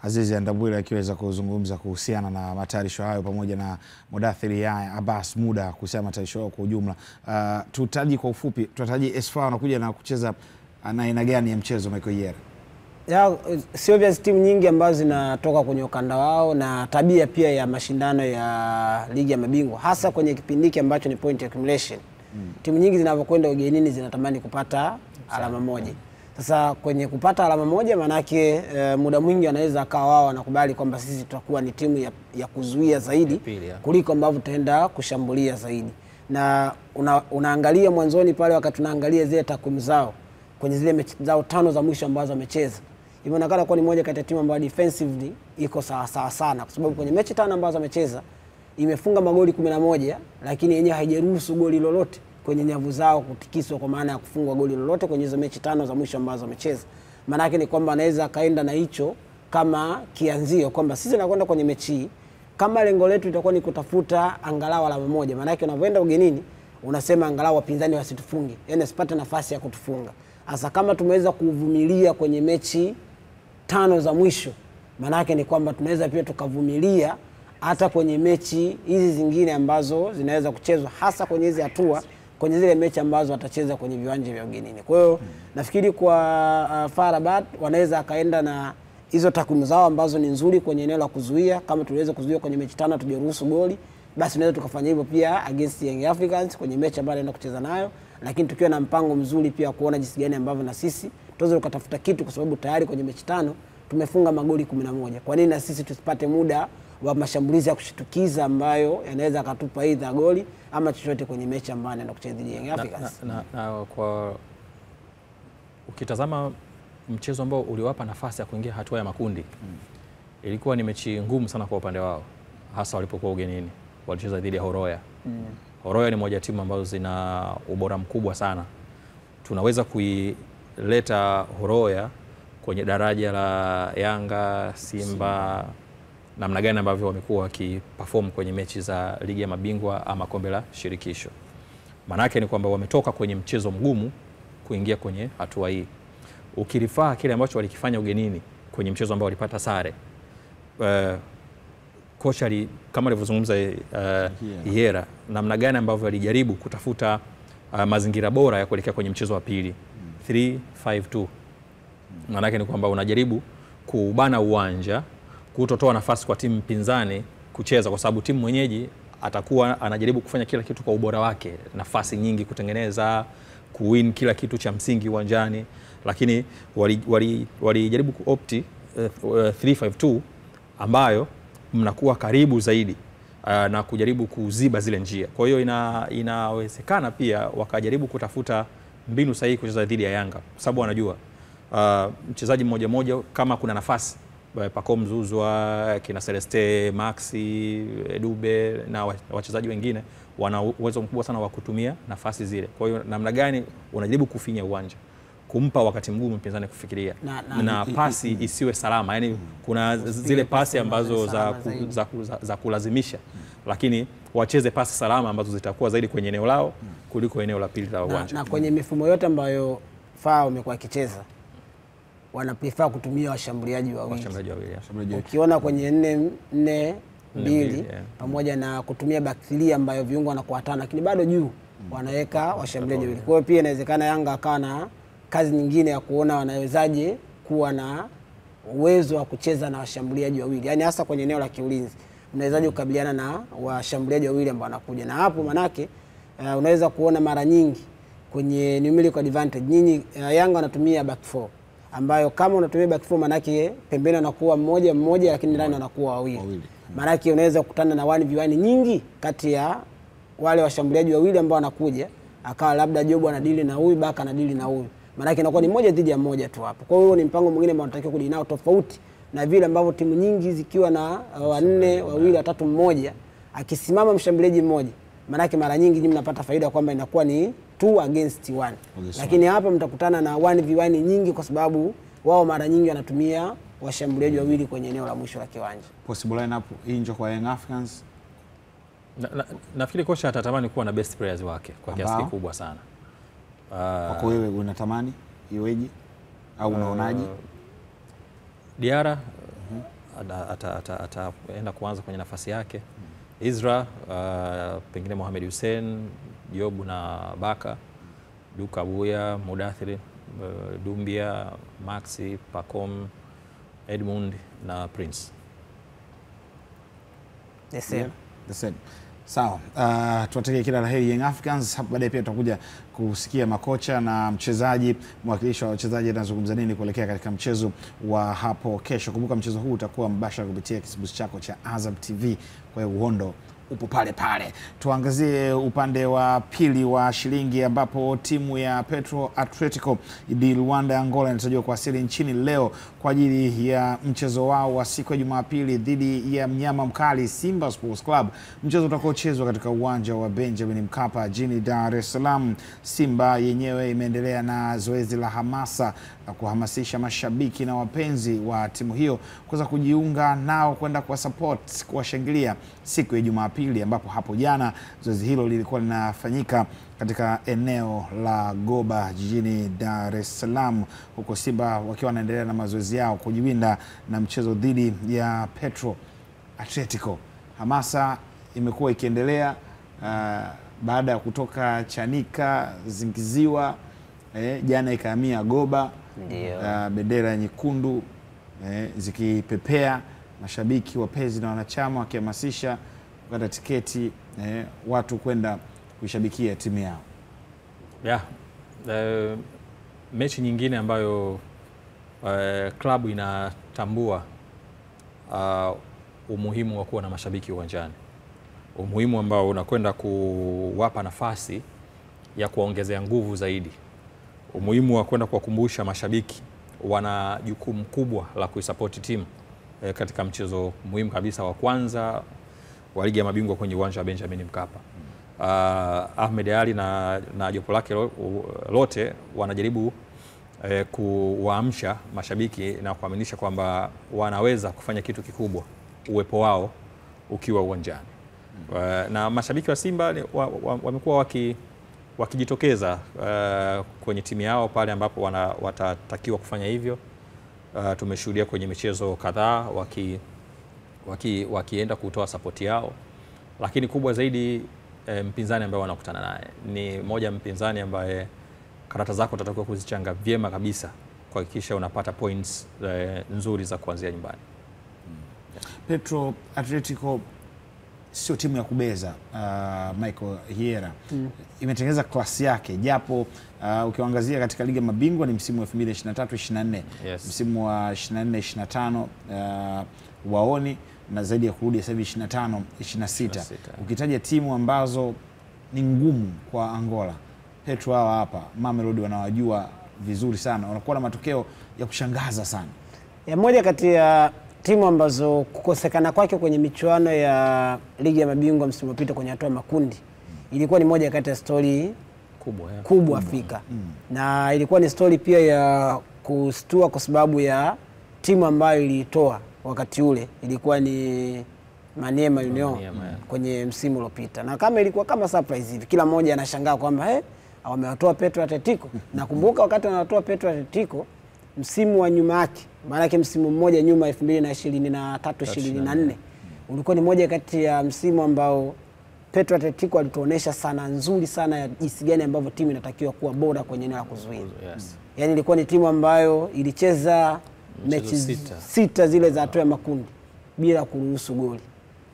S1: Azizi Ndabwile akiweza kuzungumza kuhusiana na matayarisho hayo pamoja na Mudathir Yahya, Abbas Muda kuhusiana na matayarisho hayo kwa ujumla. Tutaji kwa ufupi, tutataji FAR wanakuja na kucheza na aina gani ya mchezo Michael Yera?
S2: Sio vya timu nyingi ambazo zinatoka kwenye ukanda wao, na tabia pia ya mashindano ya ligi ya mabingwa hasa kwenye kipindi hiki ambacho ni point accumulation. Timu nyingi zinapokwenda ugenini zinatamani kupata alama moja. Sasa kwenye kupata alama moja manake muda mwingi anaweza akawa wao wanakubali kwamba sisi tutakuwa ni timu ya kuzuia zaidi kuliko ambavyo tutaenda kushambulia zaidi. Na unaangalia mwanzoni pale wakati tunaangalia zile takwimu zao kwenye zile mechi zao 5 za mwisho ambazo wamecheza, imeonekana kuwa ni moja kati ya timu ambayo defensively iko sawa sana, kwa sababu kwenye mechi 5 ambazo wamecheza imefunga magoli 11, lakini yenyewe haijaruhusu goli lolote kwenye nyavu zao kutikiswa, kwa maana ya kufungwa goli lolote kwenye hizo mechi 5 za mwisho ambazo wamecheza. Maana yake ni kwamba anaweza kaenda na hicho kama kianzio kwamba sisi tunakwenda kwenye mechi hii kama lengo letu litakuwa ni kutafuta angalau alama moja. Maana yake unapoenda ugenini unasema angalau wapinzani wasitufunge, yani asipate nafasi ya kutufunga. Hasa kama tumeweza kuvumilia kwenye mechi 5 za mwisho, maana yake ni kwamba tunaweza pia tukavumilia hata kwenye mechi hizi zingine ambazo zinaweza kuchezwa, hasa kwenye hizi hatua, kwenye zile mechi ambazo watacheza kwenye viwanja vya ugenini. Kwa hiyo nafikiri kwa FAR Rabat wanaweza akaenda na hizo takwimu zao ambazo ni nzuri kwenye eneo la kuzuia. Kama tuliweza kuzuia kwenye mechi 5 tujeruhusu goli, basi tunaweza tukafanya hivyo pia against Young Africans kwenye mechi ambayo anaenda kucheza nayo, lakini tukiwa na mpango mzuri pia kuona jinsi gani ambavyo na sisi tuweze tukatafuta kitu, kwa sababu tayari kwenye mechi 5 tumefunga magoli 11. Kwa nini na sisi tusipate muda wa mashambulizi ya kushitukiza ambayo yanaweza akatupa aidha goli ama chochote kwenye mechi ambayo anaenda kucheza dhidi ya Young Africans.
S3: Na kwa ukitazama mchezo ambao uliwapa nafasi ya kuingia hatua ya makundi, ilikuwa ni mechi ngumu sana kwa upande wao, hasa walipokuwa ugenini. Walicheza dhidi ya Horoya. Horoya ni moja ya timu ambazo zina ubora mkubwa sana. Tunaweza kuileta Horoya kwenye daraja la Yanga, Simba, namna gani ambavyo wamekuwa wakiperform kwenye mechi za ligi ya mabingwa ama kombe la shirikisho. Manake ni kwamba wametoka kwenye mchezo mgumu kuingia kwenye hatua hii. Ukirifaa kile ambacho walikifanya ugenini kwenye mchezo ambao walipata sare, kocha kama alivyozungumza Ihera, namna gani ambavyo alijaribu kutafuta mazingira bora ya kuelekea kwenye mchezo wa pili 3-5-2. Manake ni kwamba unajaribu kubana uwanja, kutotoa nafasi kwa timu pinzani kucheza, kwa sababu timu mwenyeji atakuwa anajaribu kufanya kila kitu kwa ubora wake, nafasi nyingi kutengeneza, kuwin kila kitu cha msingi uwanjani, lakini walijaribu kuopti 3-5-2 ambayo mnakuwa karibu zaidi na kujaribu kuziba zile njia. Kwa hiyo inawezekana pia wakajaribu kutafuta mbinu sahihi kucheza dhidi ya Yanga, kwa sababu wanajua mchezaji mmoja kama kuna nafasi, Pacome Zouzoua, kina Celeste Maxi, Dube na wachezaji wengine wana uwezo mkubwa sana wa kutumia nafasi zile. Kwa hiyo namna gani unajaribu kufinya uwanja, kumpa wakati mgumu mpinzani kufikiria na pasi isiwe salama. Yani kuna zile pasi ambazo za kulazimisha, lakini wacheze pasi salama ambazo zitakuwa zaidi kwenye eneo lao kuliko eneo la pili la uwanja.
S2: Na kwenye mifumo yote ambayo FAR wamekuwa kicheza, wana prefer kutumia washambuliaji wawili. Ukiona kwenye 4-4-2 pamoja na kutumia back 3 ambayo viungo wanakuwa 5, lakini bado juu wanaweka washambuliaji wawili. Kwa hiyo pia inawezekana Yanga akawa na kazi nyingine ya kuona wanawezaje kuwa na uwezo wa kucheza na washambuliaji wawili. Yaani hasa kwenye eneo la kiulinzi, unawezaje kukabiliana na washambuliaji wawili ambao wanakuja. Na hapo manake unaweza kuona mara nyingi kwenye numerical advantage nyinyi Yanga wanatumia back 4, ambayo kama unatumia back 4 manake pembeni anakuwa mmoja lakini ndani anakuwa wawili. Manake unaweza kukutana na 1v1 nyingi kati ya wale washambuliaji wawili ambao wanakuja, akawa labda Jobu anadili na huyu, Baka anadili na huyu. Manake inakuwa ni moja dhidi ya moja tu hapo. Kwa hiyo ni mpango mwingine ambao unatakiwa kudili nao, tofauti na vile ambavyo timu nyingi zikiwa na 4, 2, 3, 1 akisimama mshambuliaji mmoja, manake mara nyingi nyinyi mnapata faida kwamba inakuwa ni 2 against 1. Lakini hapa mtakutana na 1v1 nyingi, kwa sababu wao mara nyingi wanatumia washambuliaji wawili kwenye eneo la mwisho la kiwanja.
S1: Possible lineup injo kwa Young Africans.
S3: Nafikiri kocha atatamani kuwa na best players wake kwa kiasi kikubwa sana.
S1: Kwa wewe unatamani iweje au unaonaje?
S3: Diarra ataenda kuanza kwenye nafasi yake. Izra, pengine Mohamed Hussein, Jobu na Baka, Duka Buya, Mudathir, Dumbia, Maxi, Pacome, Edmund na Prince.
S2: The same.
S1: Sawa, tuwatakie kila la heri Young Africans. Hapo baadaye pia tutakuja kusikia makocha na mchezaji, mwakilishi wa wachezaji anazungumza nini kuelekea katika mchezo wa hapo kesho. Kumbuka mchezo huu utakuwa mbashara kupitia kisimbuzi chako cha Azam TV, kwa hiyo uhondo upo pale pale. Tuangazie upande wa pili wa shilingi, ambapo timu ya Petro Atletico di Luanda ya Angola inatarajiwa kuwasili nchini leo kwa ajili ya mchezo wao wa siku ya Jumapili dhidi ya mnyama mkali Simba Sports Club. Mchezo utakaochezwa katika uwanja wa Benjamin Mkapa jijini Dar es Salaam. Simba yenyewe imeendelea na zoezi la hamasa na kuhamasisha mashabiki na wapenzi wa timu hiyo kuweza kujiunga nao kwenda kwa support, kuwashangilia siku ya Jumapili, ambapo hapo jana zoezi hilo lilikuwa linafanyika katika eneo la Goba jijini Dar es Salaam, huko Simba wakiwa wanaendelea na mazoezi yao kujiwinda na mchezo dhidi ya Petro Atletico. hamasa imekuwa ikiendelea baada ya kutoka Chanika Zingiziwa, jana ikahamia Goba, bendera nyekundu zikipepea, mashabiki wapenzi na wanachama wakihamasisha kupata tiketi watu kwenda kuishabikia timu yao.
S3: Mechi nyingine ambayo klabu inatambua umuhimu wa kuwa na mashabiki uwanjani, umuhimu ambao unakwenda kuwapa nafasi ya kuongezea nguvu zaidi, umuhimu wa kwenda kuwakumbusha mashabiki wana jukumu kubwa la kuisupport timu katika mchezo muhimu kabisa wa kwanza wa Ligi ya Mabingwa kwenye uwanja wa Benjamin Mkapa. Ahmed Ally na jopo lake lote wanajaribu kuwaamsha mashabiki na kuaminisha kwamba wanaweza kufanya kitu kikubwa uwepo wao ukiwa uwanjani. Na mashabiki wa Simba wamekuwa wakijitokeza kwenye timu yao pale ambapo watatakiwa kufanya hivyo. Tumeshuhudia kwenye michezo kadhaa wakienda kutoa support yao, lakini kubwa zaidi mpinzani ambaye wanakutana naye ni moja mpinzani ambaye karata zako utatakiwa kuzichanga vyema kabisa kuhakikisha unapata points nzuri za kuanzia nyumbani.
S1: Petro Atletico sio timu ya kubeza. Michael Hiera imetengeneza klasi yake, japo ukiangazia katika Ligi ya Mabingwa ni msimu wa 2023-24, msimu wa 24-25 waoni, na zaidi ya kurudi sasa hivi 25-26. Ukitaja timu ambazo ni ngumu kwa Angola, Petro hawa hapa Mamelodi wanawajua vizuri sana, wanakuwa na matokeo ya kushangaza sana.
S2: Moja kati ya timu ambazo kukosekana kwake kwenye michuano ya Ligi ya Mabingwa msimu uliopita kwenye hatua makundi ilikuwa ni moja kati ya story kubwa Afrika. Na ilikuwa ni story pia ya kustua kwa sababu ya timu ambayo ilitoa wakati ule ilikuwa ni Maniema Union kwenye msimu uliopita. Na kama ilikuwa kama surprise hivi, kila mmoja anashangaa kwamba wamewatoa Petro Atletico. Nakumbuka wakati wanatoa Petro Atletico msimu wa nyuma yake, maana yake msimu mmoja nyuma 2023-24 ulikuwa ni moja kati ya msimu ambao Petro Atletico alituonesha sana nzuri sana ya jinsi gani ambavyo timu inatakiwa kuwa bora kwenye eneo la kuzuia. Yaani ilikuwa ni timu ambayo ilicheza mechi sita zile za hatua ya makundi bila kuruhusu goli.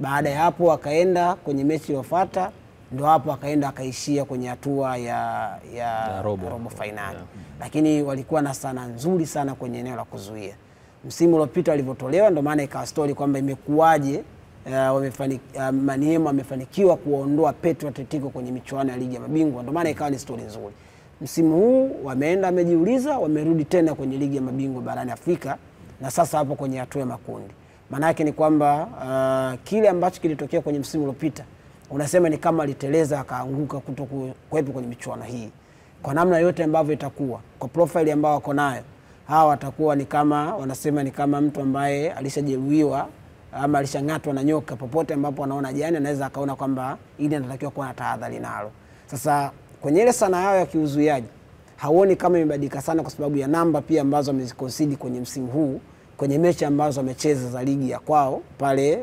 S2: Baada ya hapo akaenda kwenye mechi iliyofuata, ndio hapo akaenda akaishia kwenye hatua ya robo finali. Lakini walikuwa na sana nzuri sana kwenye eneo la kuzuia. Msimu uliopita walivyotolewa, ndio maana ikawa story kwamba imekuaje Maniema amefanikiwa kuondoa Petro Atletico kwenye michuano ya Ligi ya Mabingwa. Ndio maana ikawa ni story nzuri. Msimu huu wameenda wamejiuliza, wamerudi tena kwenye Ligi ya Mabingwa barani Afrika, na sasa hapo kwenye hatua ya makundi. Maana yake ni kwamba kile ambacho kilitokea kwenye msimu uliopita unasema ni kama aliteleza akaanguka kutokuwepo kwenye michuano hii. Kwa namna yote ambavyo itakuwa, kwa profile ambao wako nayo, hawa watakuwa ni kama wanasema ni kama mtu ambaye alishajeruhiwa ama alishang'atwa na nyoka, popote ambapo anaona jani anaweza akaona kwamba ili anatakiwa kuwa na tahadhari nalo. Sasa kwenye ile sana yao ya kiuzuiaji hauoni kama imebadilika sana, kwa sababu ya namba pia ambazo wamezikonsidi kwenye msimu huu kwenye mechi ambazo wamecheza za ligi ya kwao pale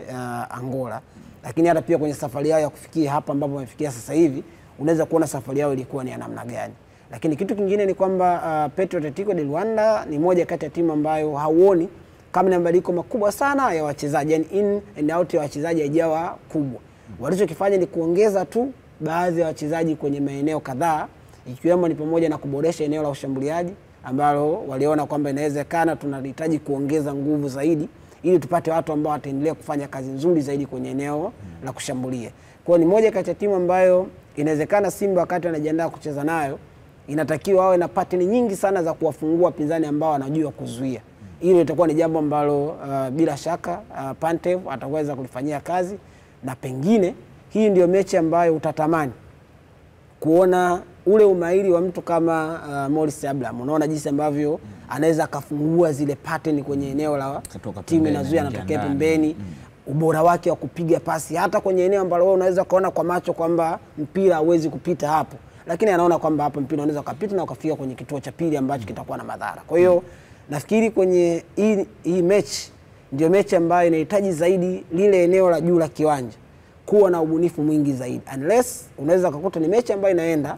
S2: Angola. Lakini hata pia kwenye safari yao ya kufikia hapa ambapo wamefikia sasa hivi, unaweza kuona safari yao ilikuwa ni ya namna gani. Lakini kitu kingine ni kwamba Petro Atletico de Luanda ni moja kati ya timu ambayo hauoni kama ni mabadiliko makubwa sana ya wachezaji, yani in and out ya wachezaji haijawa kubwa. Walichokifanya ni kuongeza tu baadhi ya wachezaji kwenye maeneo kadhaa, ikiwemo ni pamoja na kuboresha eneo la ushambuliaji ambalo waliona kwamba inawezekana tunahitaji kuongeza nguvu zaidi ili tupate watu ambao wataendelea kufanya kazi nzuri zaidi kwenye eneo la kushambulia. Kwa ni moja kati ya timu ambayo inawezekana Simba wakati wanajiandaa kucheza nayo inatakiwa wawe na pattern nyingi sana za kuwafungua pinzani ambao wanajua kuzuia. Hilo itakuwa ni jambo ambalo bila shaka Pantev ataweza kulifanyia kazi, na pengine hii ndio mechi ambayo utatamani kuona ule umahiri wa mtu kama Morris Abraham. Unaona jinsi ambavyo anaweza akafungua zile pattern kwenye eneo la timu inazuia, anatokea pembeni. Ubora wake wa kupiga pasi hata kwenye eneo ambalo wewe unaweza kuona kwa macho kwamba mpira hauwezi kupita hapo, lakini anaona kwamba hapo mpira unaweza kupita na ukafika kwenye kituo cha pili ambacho kitakuwa na madhara. Kwa hiyo nafikiri kwenye hii mechi ndio mechi ambayo inahitaji zaidi lile eneo la juu la kiwanja kuwa na ubunifu mwingi zaidi. Unless unaweza kukuta ni mechi ambayo inaenda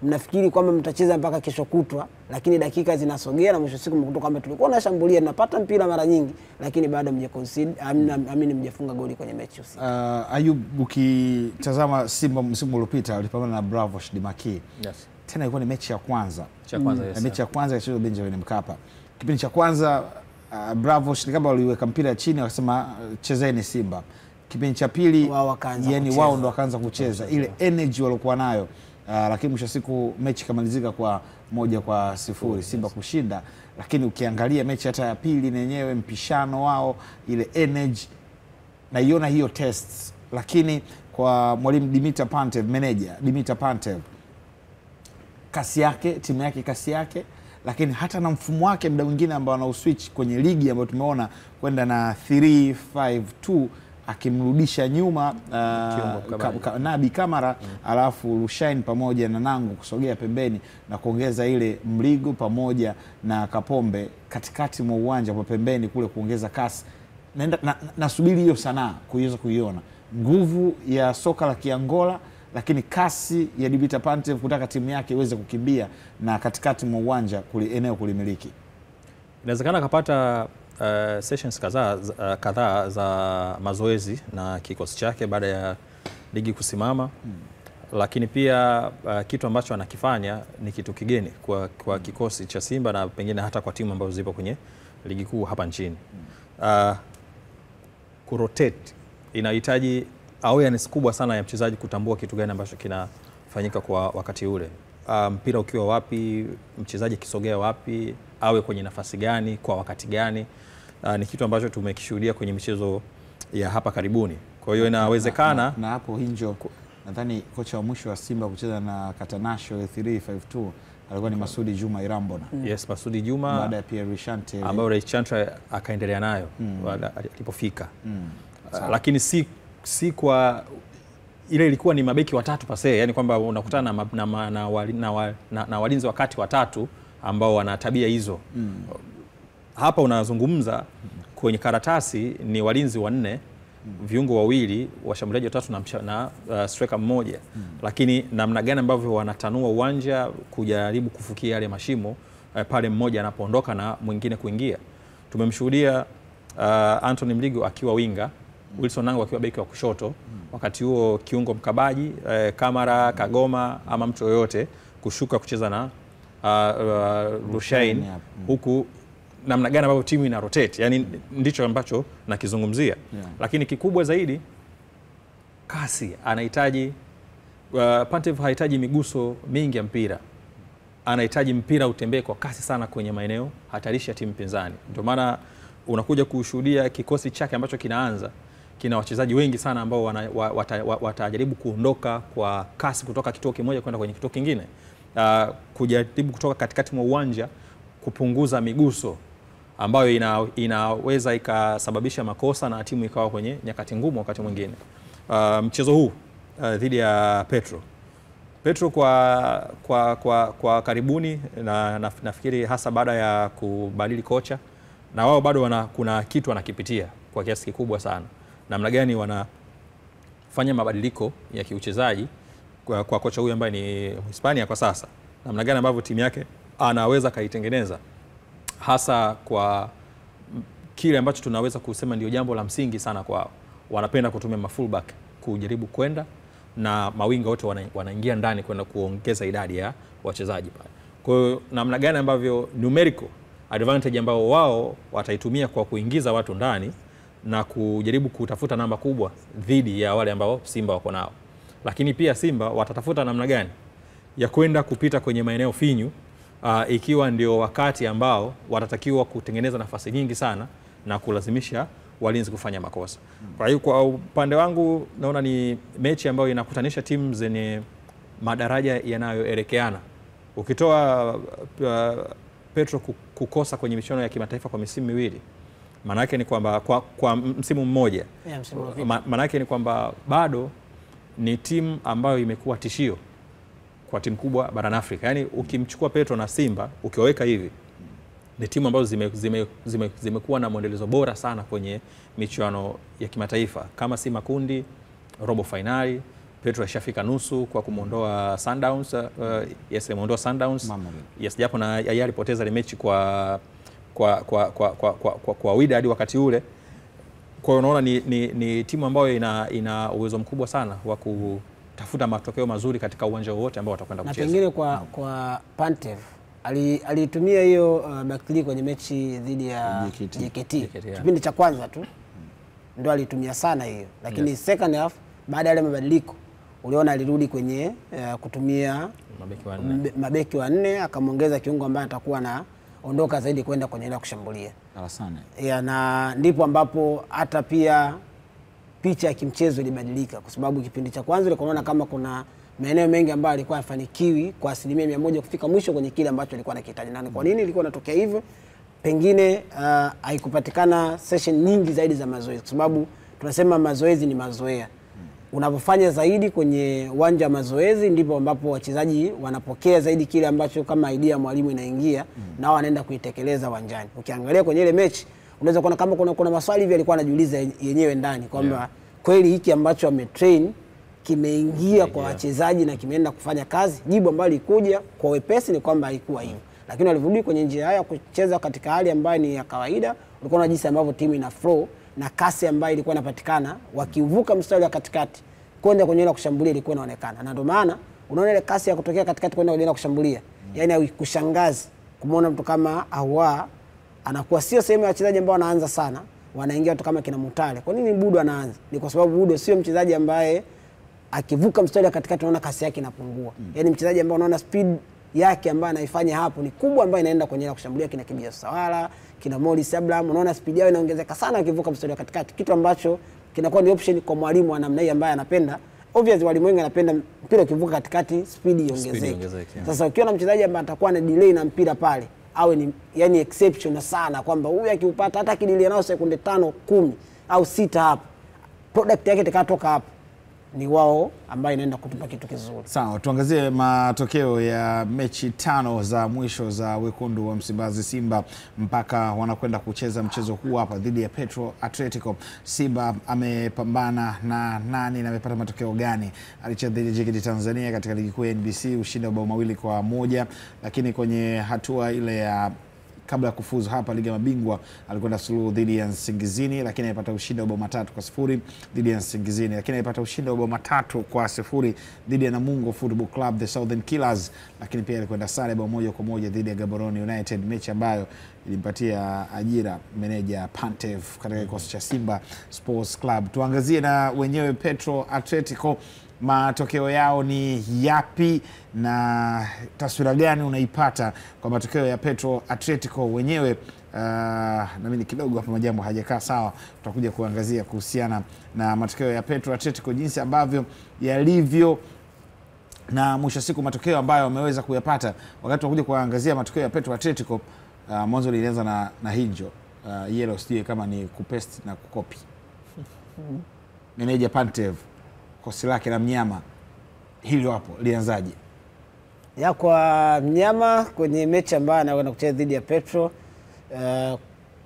S2: mnafikiri kwamba mtacheza mpaka kesho kutwa, lakini dakika zinasogea na mwisho siku mkutoka kwamba tulikuwa tunashambulia tunapata mpira mara nyingi, lakini bado mjefunga goli kwenye mechi usiku.
S1: Ayub, ukitazama Simba msimu uliopita walipambana na Bravo Shidimaki.
S3: Yes.
S1: Tena ilikuwa ni mechi ya kwanza.
S3: Yes,
S1: mechi ya kwanza ya Benjamin Mkapa. Kipindi cha kwanza Bravo Shidimaki waliweka mpira chini wakasema chezeni Simba. Kipindi cha pili yani wao ndo wakaanza kucheza. Ile energy walikuwa nayo. Lakini mwisho siku mechi kamalizika kwa 1-0 Simba kushinda, lakini ukiangalia mechi hata ya pili yenyewe mpishano wao, ile energy naiona hiyo tests. Lakini kwa mwalimu Dimitar Pantev, manager Dimitar Pantev, kasi yake, timu yake kasi yake, lakini hata na mfumo wake muda mwingine ambao ana uswitch kwenye ligi ambayo tumeona kwenda na 3-5-2 akimrudisha nyuma Nabi Kamara alafu Rushain pamoja na Nangu kusogea pembeni na kuongeza ile Mligo pamoja na Kapombe katikati mwa uwanja kwa pembeni kule kuongeza kasi. Nasubiri hiyo sanaa kuiweza kuiona nguvu ya soka la Kiangola, lakini kasi ya Dimitar Pantev kutaka timu yake iweze kukimbia na katikati mwa uwanja eneo kulimiliki. Inawezekana
S3: akapata sessions kadhaa za mazoezi na kikosi chake baada ya ligi kusimama. Lakini pia kitu ambacho anakifanya ni kitu kigeni kwa kikosi cha Simba na pengine hata kwa timu ambazo zipo kwenye ligi kuu hapa nchini. Kurotate inahitaji awareness kubwa sana ya mchezaji kutambua kitu gani ambacho kinafanyika kwa wakati ule. Mpira ukiwa wapi, mchezaji kisogea wapi, awe kwenye nafasi gani kwa wakati gani. Ni kitu ambacho tumekishuhudia kwenye michezo ya hapa karibuni. Kwa hiyo inawezekana
S1: na hapo Hinjo, nadhani kocha wa mwisho wa Simba kucheza na Katanasho 3-5-2 alikuwa ni Masudi Juma Irambona.
S3: Yes, Masudi Juma
S1: baada ya Pierre Richante
S3: ambayo Richante akaendelea nayo alipofika. Lakini si kwa ile ilikuwa ni mabeki watatu pase, yani kwamba unakutana na walinzi wakati watatu ambao wana tabia hizo. Hapa unazungumza kwenye karatasi ni walinzi 4, viungo 2, washambuliaji 3 na striker 1. Lakini namna gani ambavyo wanatanua uwanja kujaribu kufukia yale mashimo pale mmoja anapoondoka na mwingine kuingia. Tumemshuhudia Anthony Mligo akiwa winga, Wilson Nangu akiwa beki wa kushoto, wakati huo kiungo mkabaji Kamara, Kagoma ama mtu yoyote kushuka kucheza na Rushain, huku namna gani ambavyo timu ina rotate, yani ndicho ambacho nakizungumzia. Lakini kikubwa zaidi kasi anahitaji. Pantev hahitaji miguso mingi ya mpira, anahitaji mpira utembee kwa kasi sana kwenye maeneo hatarishi ya timu pinzani. Ndio maana unakuja kushuhudia kikosi chake ambacho kina wachezaji wengi sana ambao watajaribu kuondoka kwa kasi kutoka kituo kimoja kwenda kwenye kituo kingine, kujaribu kutoka katikati mwa uwanja kupunguza miguso ambayo inaweza ikasababisha makosa na timu ikawa kwenye nyakati ngumu wakati mwingine. Mchezo huu dhidi ya Petro kwa karibuni na nafikiri hasa baada ya kubadili kocha, na wao bado kuna kitu wanakipitia kwa kiasi kikubwa sana. Namna gani wanafanya mabadiliko ya kiuchezaji kwa kocha huyu ambaye ni Hispania kwa sasa, namna gani ambavyo timu yake anaweza kaitengeneza, hasa kwa kile ambacho tunaweza kusema ndio jambo la msingi sana kwao. Wanapenda kutumia mafullback kujaribu kwenda na mawinga wote wanaingia ndani kwenda kuongeza idadi ya wachezaji pale. Kwa hiyo namna gani ambavyo numerical advantage ambao wao wataitumia kwa kuingiza watu ndani na kujaribu kutafuta namba kubwa dhidi ya wale ambao Simba wako nao. Lakini pia Simba watatafuta namna gani ya kwenda kupita kwenye maeneo finyu, ikiwa ndio wakati ambao watatakiwa kutengeneza nafasi nyingi sana na kulazimisha walinzi kufanya makosa. Kwa hiyo kwa upande wangu naona ni mechi ambayo inakutanisha timu zenye madaraja yanayoelekeana. Ukitoa Petro kukosa kwenye michuano ya kimataifa kwa misimu miwili, maana yake ni kwamba kwa msimu mmoja, maana yake ni kwamba bado ni timu ambayo imekuwa tishio kwa timu kubwa barani Afrika. Yaani ukimchukua Petro na Simba ukiwaweka hivi, ni timu ambazo zimekuwa na mwendelezo bora sana kwenye michuano ya kimataifa, kama si makundi, robo finali. Petro ashafika nusu kwa kumuondoa Sundowns. Yes, ameondoa Sundowns. Yes, japo na yeye alipoteza ile mechi kwa Wydad wakati ule. Kwa hiyo unaona ni timu ambayo ina uwezo mkubwa sana wa kutafuta matokeo mazuri katika uwanja wowote ambao watakwenda kucheza.
S2: Na pengine kwa Pantev alitumia hiyo back three kwenye mechi dhidi ya JKT. Kipindi cha kwanza tu ndio alitumia sana hiyo, lakini second half baada ya ile mabadiliko uliona alirudi kwenye kutumia mabeki wanne, akamwongeza kiungo ambaye atakuwa na ondoka zaidi kwenda kwenye ile kushambulia.
S1: Alasane.
S2: Na ndipo ambapo hata pia picha ya kimchezo ilibadilika, kwa sababu kipindi cha kwanza ulikuwa unaona kama kuna maeneo mengi ambayo alikuwa hafanikiwi kwa 100% kufika mwisho kwenye kile ambacho alikuwa anakihitaji. Na kwa nini ilikuwa inatokea hivyo? Pengine haikupatikana session nyingi zaidi za mazoezi, kwa sababu tunasema mazoezi ni mazoea. Unapofanya zaidi kwenye uwanja wa mazoezi ndipo ambapo wachezaji wanapokea zaidi kile ambacho kama idea ya mwalimu inaingia na wanaenda kuitekeleza uwanjani. Ukiangalia kwenye ile mechi unaweza kuona kama kuna maswali hivi alikuwa anajiuliza yenyewe ndani kwamba kweli hiki ambacho ametrain kimeingia kwa wachezaji na kimeenda kufanya kazi. Jibu ambalo likuja kwa wepesi ni kwamba haikuwa hivyo. Lakini walirudi kwenye njia haya kucheza katika hali ambayo ni ya kawaida. Ulikuwa unaona jinsi ambavyo timu ina flow na kasi ambayo ilikuwa inapatikana wakivuka mstari wa katikati kwenda kwenye ile kushambulia ilikuwa inaonekana. Na ndio maana unaona ile kasi ya kutokea katikati kwenda kwenye ile kushambulia. Yaani haikushangazi kumuona mtu kama Ahoua anakuwa sio sehemu ya wachezaji ambao wanaanza sana, wanaingia watu kama kina Mutale. Kwa nini Budo anaanza? Ni kwa sababu Budo sio mchezaji ambaye akivuka mstari wa katikati unaona kasi yake inapungua. Yaani mchezaji ambaye unaona speed yake ambayo anaifanya hapo ni kubwa, ambayo inaenda kwenye kushambulia kina Kibia Sawala, kina Morris Abraham, unaona speed yao inaongezeka sana akivuka mstari wa katikati, kitu ambacho kinakuwa ni option kwa mwalimu wa namna hii ambaye anapenda. Obviously walimu wengi anapenda mpira ukivuka katikati speed iongezeke. Sasa ukiona mchezaji ambaye atakuwa na delay na mpira pale, awe ni yani exception sana kwamba huyu akiupata hata kidilia nao sekunde 5, 10 au 6 hapo, product yake itakatoka hapo, ni wao ambaye inaenda kutupa kitu kizuri.
S1: Sawa, tuangazie matokeo ya mechi 5 za mwisho za wekundu wa Msimbazi Simba mpaka wanakwenda kucheza mchezo huu hapa dhidi ya Petro Atletico. Simba amepambana na nani na amepata matokeo gani? Alicheza dhidi ya JKT Tanzania katika ligi kuu ya NBC, ushindi wa bao 2-1, lakini kwenye hatua ile ya kabla ya kufuzu hapa Liga ya Mabingwa alikwenda suluhu dhidi ya Nsingizini, lakini alipata ushindi wa bao 3-0 dhidi ya Nsingizini, lakini alipata ushindi wa bao 3-0 dhidi ya Namungo Football Club the Southern Killers, lakini pia alikwenda sare bao 1-1 dhidi ya Gaborone United, mechi ambayo ilimpatia ajira meneja Pantev katika kikosi cha Simba Sports Club. Tuangazie na wenyewe Petro Atletico, matokeo yao ni yapi na taswira gani unaipata kwa matokeo ya Petro Atletico wenyewe? Na mimi kidogo hapa majambo hajakaa sawa, tutakuja kuangazia kuhusiana na matokeo ya Petro Atletico jinsi ambavyo yalivyo na mwisho siku matokeo ambayo wameweza kuyapata. Wakati tunakuja kuangazia matokeo ya Petro Atletico, mwanzo lilianza na Hinjo yellow, sijui kama ni kupesti na kukopi. Meneja Pantev kosi lake la mnyama hilo hapo lianzaje?
S2: Ya kwa mnyama kwenye mechi ambayo anakwenda kucheza dhidi ya Petro,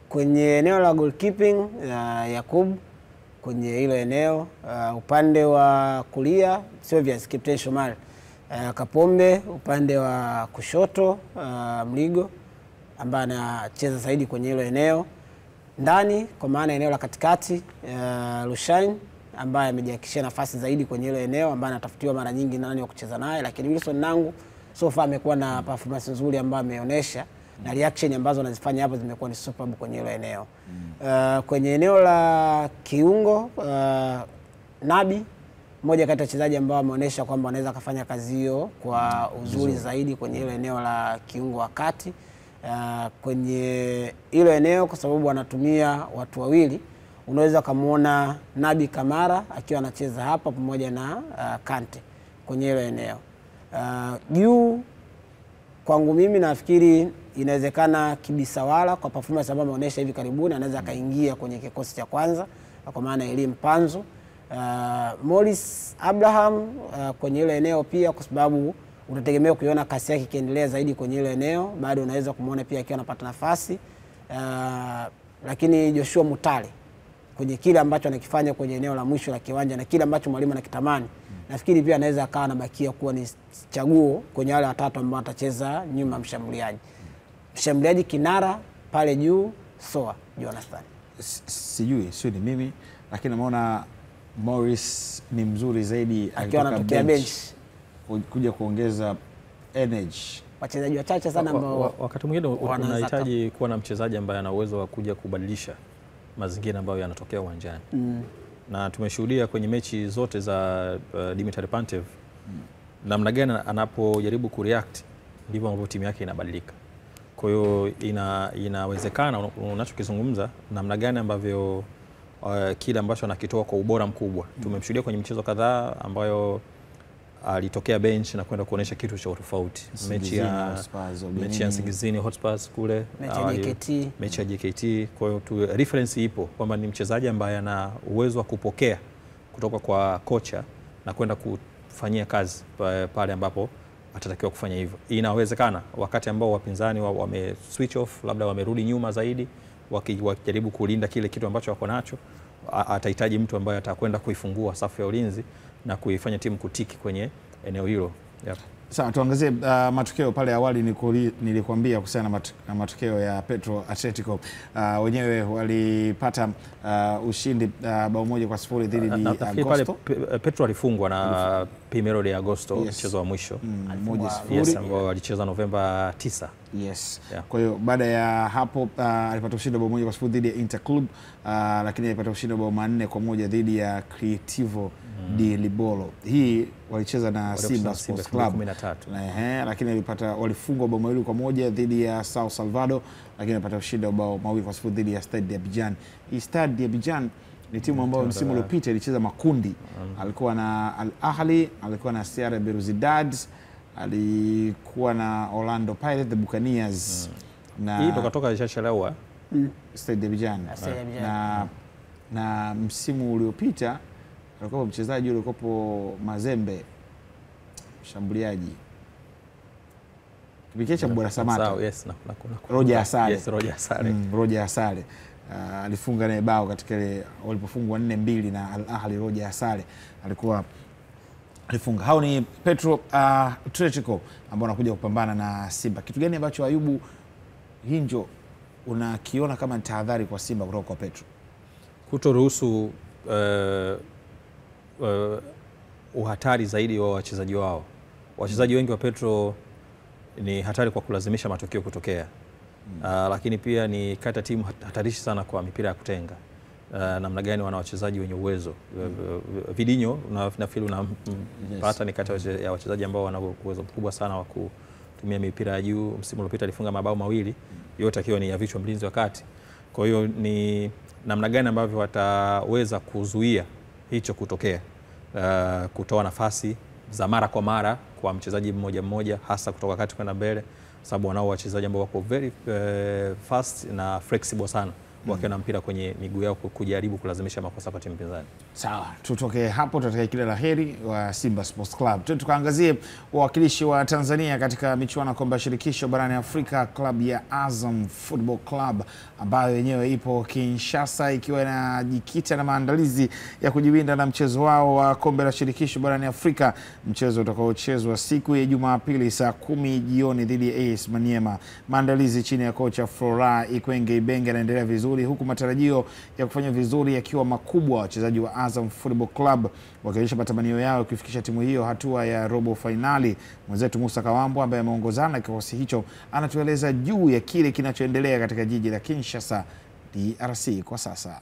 S2: kwenye eneo la goalkeeping Yakub kwenye hilo eneo, upande wa kulia Sylvius Captain Shomari, Kapombe upande wa kushoto Mligo ambaye anacheza zaidi kwenye hilo eneo, ndani kwa maana eneo la katikati Lushain ambaye amejihakikishia nafasi zaidi kwenye hilo eneo, ambaye anatafutiwa mara nyingi nani wa kucheza naye, lakini Wilson Nangu so far amekuwa na performance nzuri ambayo ameonyesha na reaction ambazo anazifanya hapo zimekuwa ni superb kwenye hilo eneo. Kwenye eneo la kiungo Nabi, mmoja kati ya wachezaji ambao ameonyesha kwamba anaweza kufanya kazi hiyo kwa uzuri zaidi kwenye hilo eneo la kiungo wa kati. Kwenye hilo eneo kwa sababu anatumia watu wawili, unaweza kumuona Nabi Kamara akiwa anacheza hapa pamoja na Kante kwenye hilo eneo. Juu kwangu mimi nafikiri inawezekana Kibisawala kwa performance ambayo ameonyesha hivi karibuni anaweza kaingia kwenye kikosi cha kwanza kwa maana Elim Panzu. Morris Abraham kwenye hilo eneo pia, kwa sababu utategemea kuiona kasi yake ikiendelea zaidi kwenye ile eneo, bado unaweza kumuona pia akiwa anapata nafasi. Lakini Joshua Mutale kwenye kile ambacho anakifanya kwenye eneo la mwisho la kiwanja na kile ambacho mwalimu anakitamani, nafikiri pia anaweza akawa anabakia kuwa ni chaguo kwenye wale watatu ambao atacheza nyuma mshambuliaji. Mshambuliaji kinara pale juu Soa Jonathan.
S1: Sijui sio ni mimi, lakini naona Morris ni mzuri zaidi
S2: akiwa anatokea bench
S1: kuja kuongeza energy.
S2: Wachezaji wachache sana ambao
S3: wakati mwingine unahitaji kuwa na mchezaji ambaye ana uwezo wa kuja kubadilisha mazingira ambayo yanatokea uwanjani. Na tumeshuhudia kwenye mechi zote za Dimitar Pantev namna gani anapojaribu kureact ndivyo ambavyo timu yake inabadilika. Kwa hiyo inawezekana unachokizungumza namna gani ambavyo kile ambacho anakitoa kwa ubora mkubwa. Tumemshuhudia kwenye michezo kadhaa ambayo alitokea bench na kwenda kuonesha kitu cha tofauti. Mechi ya Nsingizini Hotspurs kule, mechi ya JKT. Kwa hiyo reference ipo kwamba ni mchezaji ambaye ana uwezo wa kupokea kutoka kwa kocha na kwenda kufanyia kazi pale ambapo atatakiwa kufanya hivyo. Inawezekana wakati ambao wapinzani wame switch off, labda wamerudi nyuma zaidi, wakijaribu kulinda kile kitu ambacho wako nacho, atahitaji mtu ambaye atakwenda kuifungua safu ya ulinzi na kuifanya timu kutiki kwenye eneo hilo. Yep.
S1: Sawa, tuangazie matokeo pale awali. Nilikwambia kuhusiana na matokeo ya Petro Atletico. Wenyewe walipata ushindi 1-0 dhidi ya Agosto.
S3: Petro alifungwa na Primero de Agosto, mchezo wa mwisho. 1-0 ambao walicheza Novemba 9.
S1: Yes. Yeah. Kwa hiyo baada ya hapo alipata ushindi 1-0 dhidi ya Interclub, lakini alipata ushindi 4-1 dhidi ya Creativo di Libolo. Hii walicheza na Simba Sports Club. Lakini walifungwa 2-1 dhidi ya Sao Salvador, lakini alipata ushindi 2-0 dhidi ya Stade d'Abidjan. Hii Stade d'Abidjan ni timu ambayo msimu uliopita ilicheza makundi. Alikuwa na Al Ahly, alikuwa na CR Belouizdad, alikuwa na Orlando Pirates, the Buccaneers.
S3: Hii toka ishachelewa
S1: Stade d'Abidjan. Na msimu uliopita alikuwa mchezaji yule alikuwa Mazembe, mshambuliaji kipekee cha Bora Samata. Roger Asare. Roger Asare alifunga naye bao katika ile walipofungwa 4-2 na Al Ahly. Roger Asare alifunga. Hao ni Petro Atletico ambao wanakuja kupambana na Simba. Kitu gani ambacho Ayubu Hinjo unakiona kama tahadhari kwa Simba kutoka kwa Petro?
S3: Kutoruhusu uhatari zaidi wa wachezaji wao. Wachezaji wengi wa Petro ni hatari kwa kulazimisha matokeo kutokea. Lakini pia ni kata timu hatarishi sana kwa mipira ya kutenga. Namna gani wana wachezaji wenye uwezo. Vidinho nafikiri unapata ni kata ya wachezaji ambao wana uwezo mkubwa sana wa kutumia mipira ya juu. Msimu uliopita alifunga mabao 2, yote akiwa ni ya vichwa mlinzi wa kati. Kwa hiyo ni namna gani ambavyo wataweza kuzuia hicho kutokea, kutoa nafasi za mara kwa mara kwa mchezaji mmoja mmoja, hasa kutoka kati kwenda mbele, sababu wanao wachezaji ambao wako very fast na flexible sana wakiwa na mpira kwenye miguu yao kujaribu kulazimisha makosa kwa timu pinzani.
S1: Sawa, tutoke hapo, tutatakia kila la heri wa Simba Sports Club. Tukaangazie wawakilishi wa Tanzania katika michuano ya kombe la shirikisho barani Afrika, klabu ya Azam Football Club ambayo yenyewe ipo Kinshasa ikiwa inajikita na maandalizi ya kujiwinda na mchezo wao wa kombe la shirikisho barani Afrika, mchezo utakaochezwa siku ya Jumapili saa 10 jioni dhidi ya AS Maniema. Maandalizi chini ya kocha Flora Ikwenge Ibenge yanaendelea vizuri, huku matarajio ya kufanya vizuri yakiwa makubwa. Wachezaji wa Azam Football Club wakionyesha matamanio yao kufikisha timu hiyo hatua ya robo finali. Mwenzetu Musa Kawambo ambaye ameongozana na kikosi hicho anatueleza juu ya kile kinachoendelea katika jiji la Kinshasa, DRC kwa sasa.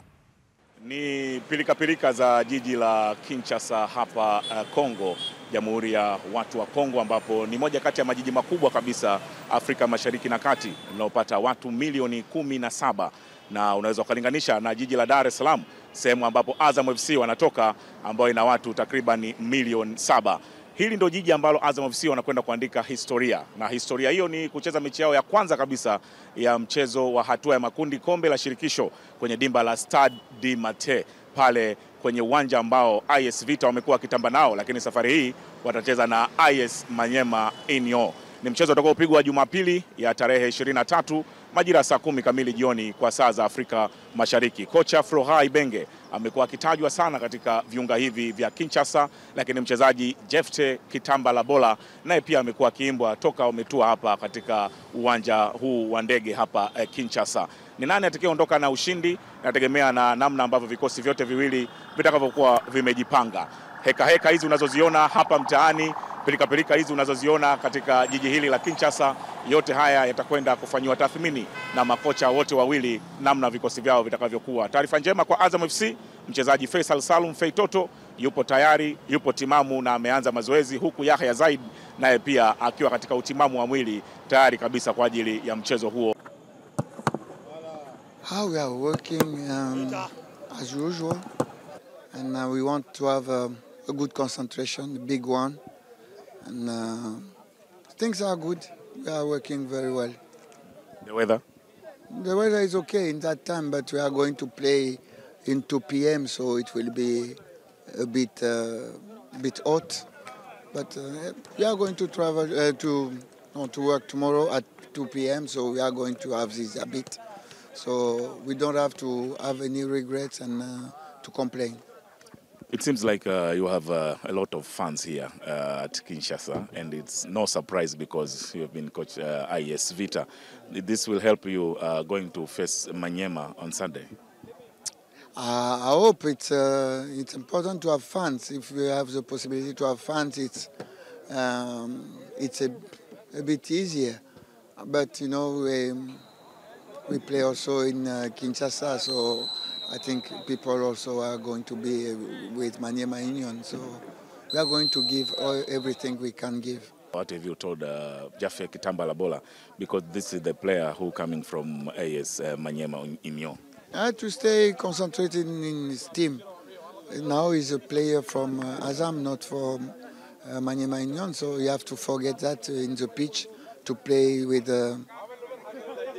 S6: Ni pilika za jiji la Kinshasa hapa Kongo, Jamhuri ya Watu wa Kongo, ambapo ni moja kati ya majiji makubwa kabisa Afrika Mashariki na Kati, linalopata watu milioni 17, na unaweza kulinganisha na jiji la Dar es Salaam, sehemu ambapo Azam FC wanatoka, ambao ina watu takriban milioni 7. Hili ndio jiji ambalo Azam FC wanakwenda kuandika historia, na historia hiyo ni kucheza mechi yao ya kwanza kabisa ya mchezo wa hatua ya makundi kombe la shirikisho kwenye dimba la Stade de Mate pale kwenye uwanja ambao IS Vita wamekuwa wakitamba nao, lakini safari hii watacheza na IS Manyema Union. Ni mchezo utakaopigwa Jumapili ya tarehe 23 majira saa 10 kamili jioni kwa saa za Afrika Mashariki. Kocha Florent Ibenge amekuwa akitajwa sana katika viunga hivi vya Kinshasa, lakini mchezaji Jefte Kitambala Bola naye pia amekuwa akiimbwa toka umetua hapa katika uwanja huu wa ndege hapa Kinshasa. Ni nani atakayeondoka na ushindi? Nategemea na namna ambavyo vikosi vyote viwili vitakavyokuwa vimejipanga. Heka hizi unazoziona hapa mtaani, pilika hizi unazoziona katika jiji hili la Kinshasa, yote haya yatakwenda kufanywa tathmini na makocha wote wawili namna vikosi vyao vitakavyokuwa. Taarifa njema kwa Azam FC, mchezaji Faisal Salum Feitoto yupo tayari, yupo timamu na ameanza mazoezi, huku Yahya Zaid naye pia akiwa katika utimamu wa mwili tayari kabisa kwa ajili ya mchezo huo.
S7: How we are working as usual, and we want to have a good concentration, a big one, and things are good. We are working very well.
S6: The weather?
S7: The weather is okay in that time, but we are going to play in 2 p.m., so it will be a bit hot. But we are going to travel to work tomorrow at 2 p.m., so we are going to have this a bit. So we don't have to have any regrets and to complain.
S6: It seems like you have a lot of fans here at Kinshasa, and it's no surprise because you have been coach IS Vita. This will help you going to face Manyema on Sunday.
S7: I hope it's important to have fans. If we have the possibility to have fans, it's a bit easier. But you know, we play also in Kinshasa, so I think people also are going to be with Manyema Union. So we are going to give everything we can give.
S6: What have you told Jefte Kitambala Bola? Because this is the player who coming from AS Manyema Union.
S7: To stay concentrated in his team. Now he's a player from Azam, not from Manyema Union, so you have to forget that in the pitch to play with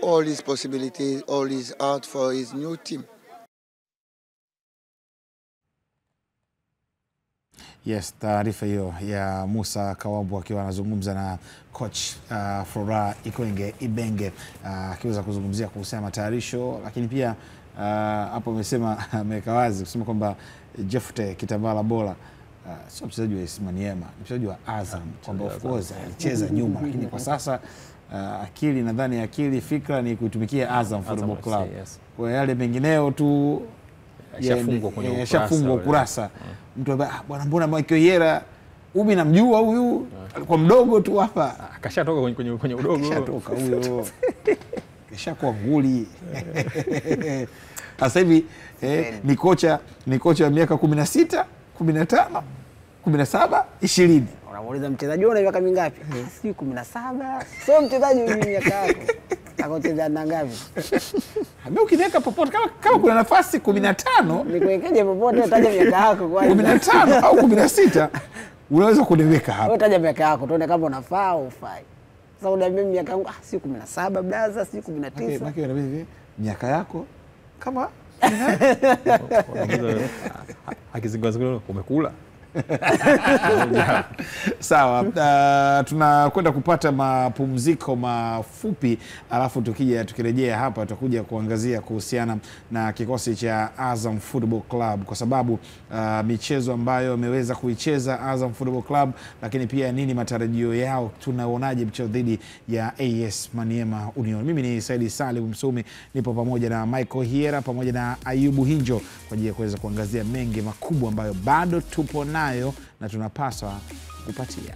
S7: all his possibilities, all his art for his new team.
S1: Yes, taarifa hiyo ya Musa Kawambu akiwa anazungumza na coach Florent Ibenge akiweza kuzungumzia kuhusiana matayarisho, lakini pia hapo ameweka wazi kusema kwamba Jefte Kitambala Bola sio mchezaji wa AS Manyema, mchezaji wa Azam, kwamba of course alicheza nyuma, lakini kwa sasa akili fikra ni kuitumikia Azam Football Club. Kwa yale mengineo tu yashafungwa ukurasa. Mtu bwana, mbona Michael Yera Ubi namjua huyu, alikuwa mdogo tu hapa,
S3: akashatoka kwenye udogo,
S1: akashatoka huyo, kashakuwa nguli. Sasa hivi ni kocha wa miaka 16, 15, 17, 20.
S2: Unamuuliza mchezaji una miaka mingapi? Si 17. Sio mchezaji mwenye miaka yako. Akocheza na ngapi?
S1: Hapo ukiweka popote kama kuna nafasi 15,
S2: nikuwekeje popote utaje miaka yako kwa
S1: 15 au 16 unaweza kuniweka hapo.
S2: Wewe utaja miaka yako tuone kama unafaa au ufai. Sasa unaambia miaka yangu si 17 blaza, si 19.
S1: Maki na hivi miaka yako kama
S3: akizingazingua umekula.
S1: Sawa, tunakwenda kupata mapumziko mafupi, alafu tukirejea hapa tutakuja kuangazia kuhusiana na kikosi cha Azam Football Club, kwa sababu michezo ambayo ameweza kuicheza Azam Football Club, lakini pia nini matarajio yao, tunaonaje mchezo dhidi ya AS Manyema Union. Mimi ni Saidi Salim Msumi, nipo pamoja na Michael Hiera pamoja na Ayubu Hinjo kwa ajili ya kuweza kuangazia mengi makubwa ambayo bado tupo nayo na tunapaswa kupatia.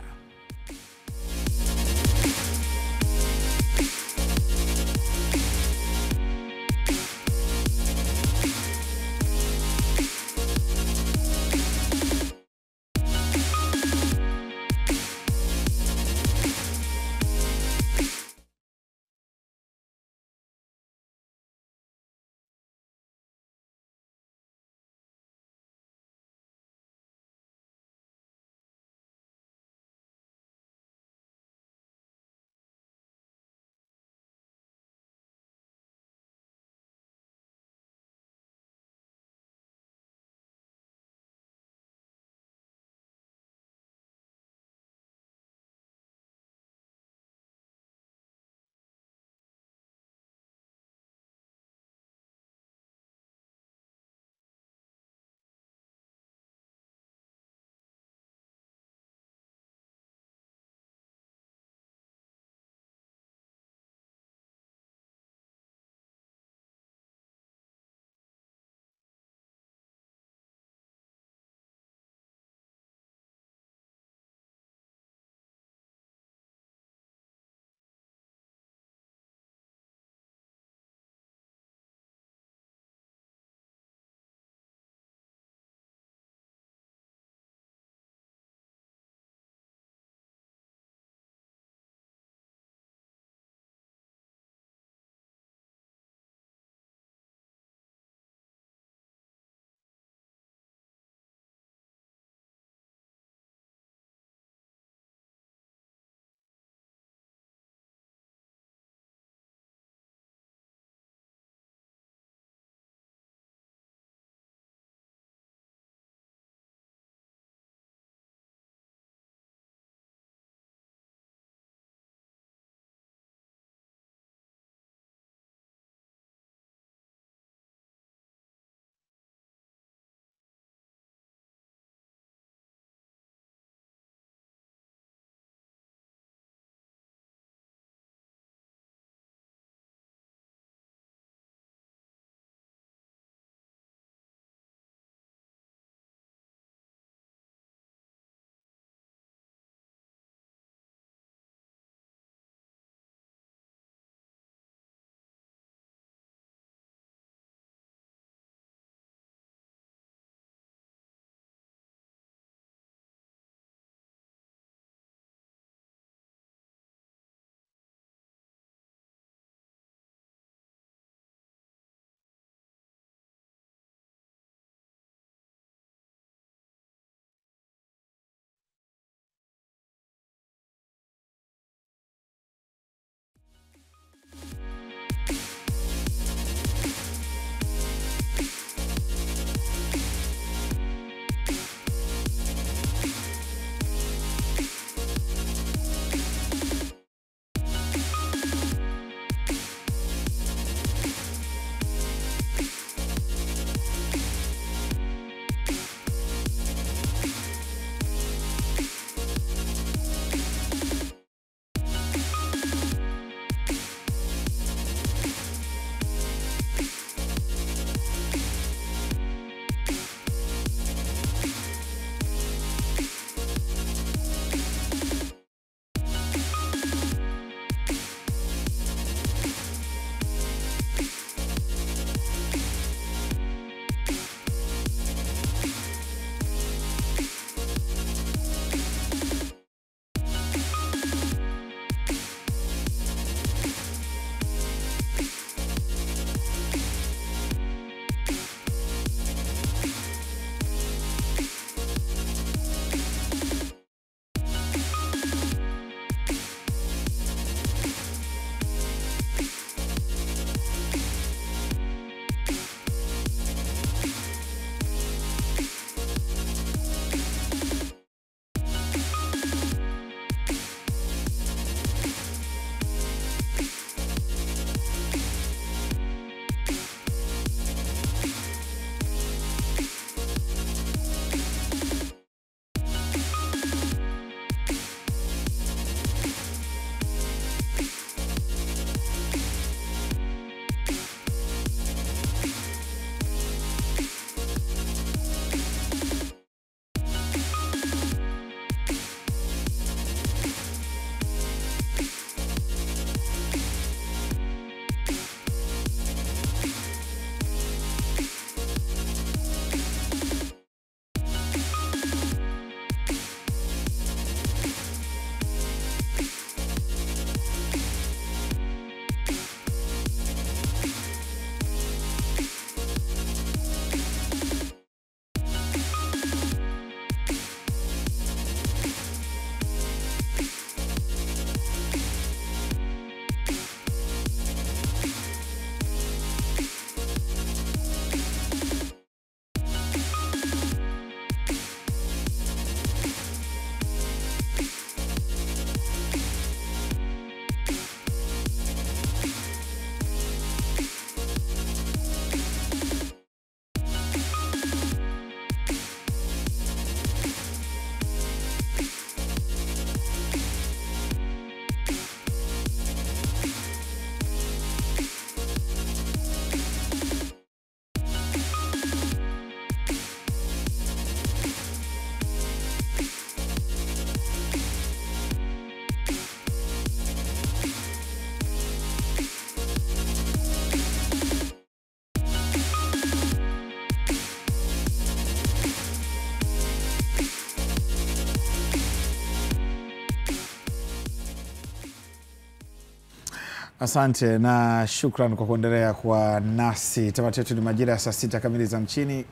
S1: Asante na shukran kwa kuendelea kwa nasi. Tamati yetu ni majira ya saa 6 kamili za mchini,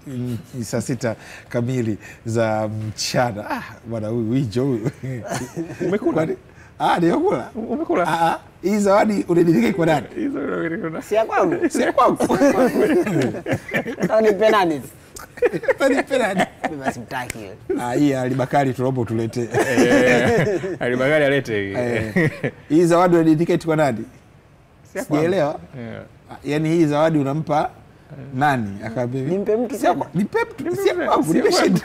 S1: saa 6 kamili za mchana. Bwana huyu hicho huyu.
S3: Umekula?
S1: Nimekula.
S3: Umekula?
S1: Hii zawadi unadilika kwa nani?
S2: Si ya kwangu.
S1: Si ya kwangu.
S2: Nataka nipe nani?
S1: Nipe nani?
S2: Basi mtaki.
S1: Hii Alibakari tunaomba tuletee.
S3: Alibakari alete.
S1: Hii zawadi unadilika kwa nani? Sijaelewa. Yaani hii zawadi unampa nani? Akaambia
S2: nimpe mtu.
S1: Nipe mtu. Si ya kwangu. Nimeshinda.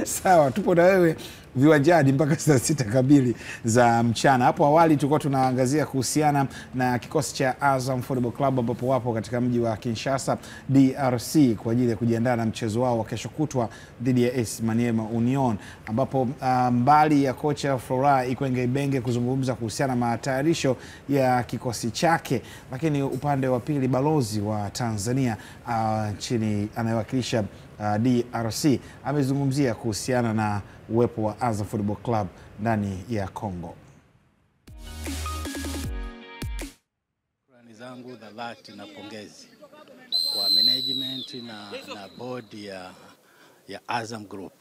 S1: Sawa, tupo na wewe viwanjani mpaka saa 6 kamili za mchana. Hapo awali tulikuwa tunaangazia kuhusiana na kikosi cha Azam Football Club ambapo wapo katika mji wa Kinshasa DRC kwa ajili ya kujiandaa na mchezo wao wa kesho kutwa dhidi ya AS Maniema Union, ambapo mbali ya kocha Flora Ikwenge Ibenge kuzungumza kuhusiana na matayarisho ya kikosi chake, lakini upande wa pili balozi wa Tanzania nchini anayewakilisha DRC amezungumzia kuhusiana na uwepo wa Azam Football Club ndani ya Kongo.
S8: Shukrani zangu za dhati na pongezi kwa management na board ya Azam Group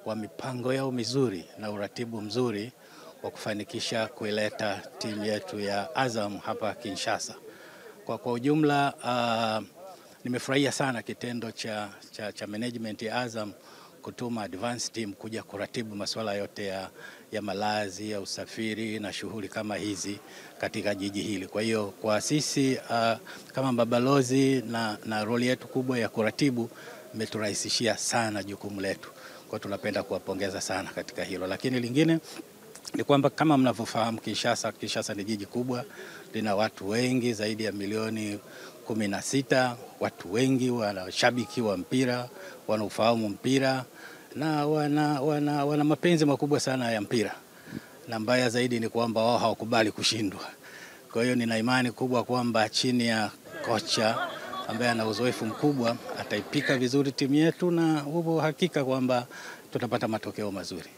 S8: kwa mipango yao mizuri na uratibu mzuri wa kufanikisha kuileta timu yetu ya Azam hapa Kinshasa. Kwa ujumla nimefurahia sana kitendo cha management ya Azam kutuma advance team kuja kuratibu masuala yote ya malazi, ya usafiri na shughuli kama hizi katika jiji hili. Kwa hiyo kwa sisi kama mabalozi na roli yetu kubwa ya kuratibu imeturahisishia sana jukumu letu. Kwa tunapenda kuwapongeza sana katika hilo. Lakini lingine ni kwamba kama mnavyofahamu Kinshasa ni jiji kubwa, lina watu wengi zaidi ya milioni 16, watu wengi wanashabiki wa mpira, wanaufahamu mpira na wana mapenzi makubwa sana ya mpira. Na mbaya zaidi ni kwamba wao hawakubali kushindwa. Kwa hiyo nina imani kubwa kwamba chini ya kocha ambaye ana uzoefu mkubwa ataipika vizuri timu yetu na huo hakika kwamba tutapata matokeo mazuri.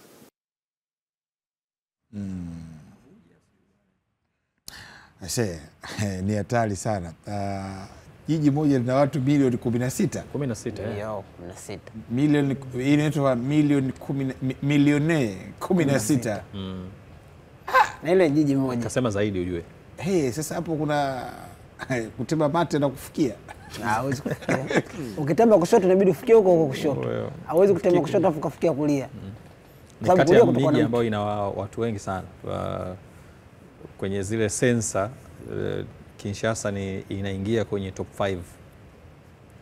S1: Ni hatari sana. Jiji moja lina watu milioni 16.
S2: 16.
S1: Milioni inaitwa milioni 16.
S2: Na ile jiji moja.
S3: Kasema zaidi ujue.
S1: Sasa hapo kuna kutema mate na kufikia.
S2: Hawezi kufikia. Ukitema kushoto inabidi ufikie huko kushoto. Hawezi kutema kushoto afu kufikia kulia.
S3: Ni kati ya miji ambayo ina watu wengi sana. Kwenye zile sensa Kinshasa inaingia kwenye top 5.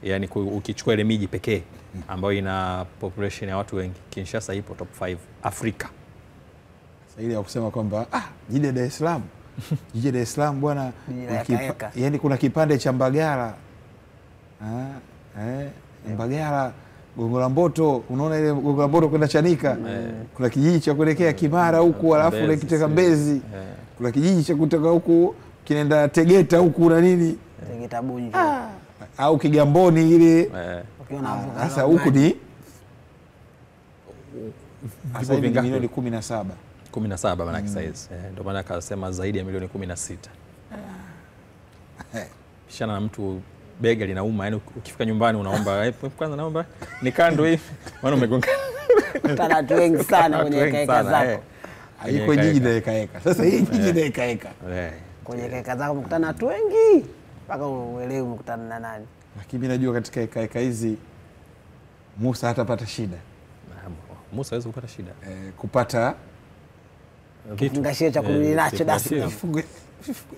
S3: Yaani ukichukua ile miji pekee ambayo ina population ya watu wengi, Kinshasa ipo top 5 Afrika.
S1: Sasa ile ya kusema kwamba jiji la Dar es Salaam. Jiji la Dar es Salaam bwana, yaani kuna kipande cha Mbagala. Mbagala Gongo la Mboto, unaona ile Gongo la Mboto kwenda Chanika. Kuna kijiji cha kuelekea Kimara huku alafu unakiteka Mbezi. Kuna kijiji cha kutoka huku kinaenda Tegeta huku na nini?
S2: Tegeta Bunju.
S1: Au Kigamboni ile. Sasa huku ni sasa hivi milioni 17.
S3: 17 maana size. Ndio maana akasema zaidi ya milioni 16. Pishana na mtu bega linauma, yani ukifika nyumbani unaomba kwanza naomba ni kando hivi maana umegonga.
S2: Watu wengi sana kwenye heka zako.
S1: Haiko jiji na heka. Sasa hii jiji na heka.
S2: Kwenye heka zako mkutana watu wengi mpaka uelewe mkutana na nani.
S1: Lakini mimi najua katika heka hizi Musa hatapata shida.
S3: Musa hawezi kupata shida.
S1: Kupata
S2: kifungashio cha kununua nacho basi.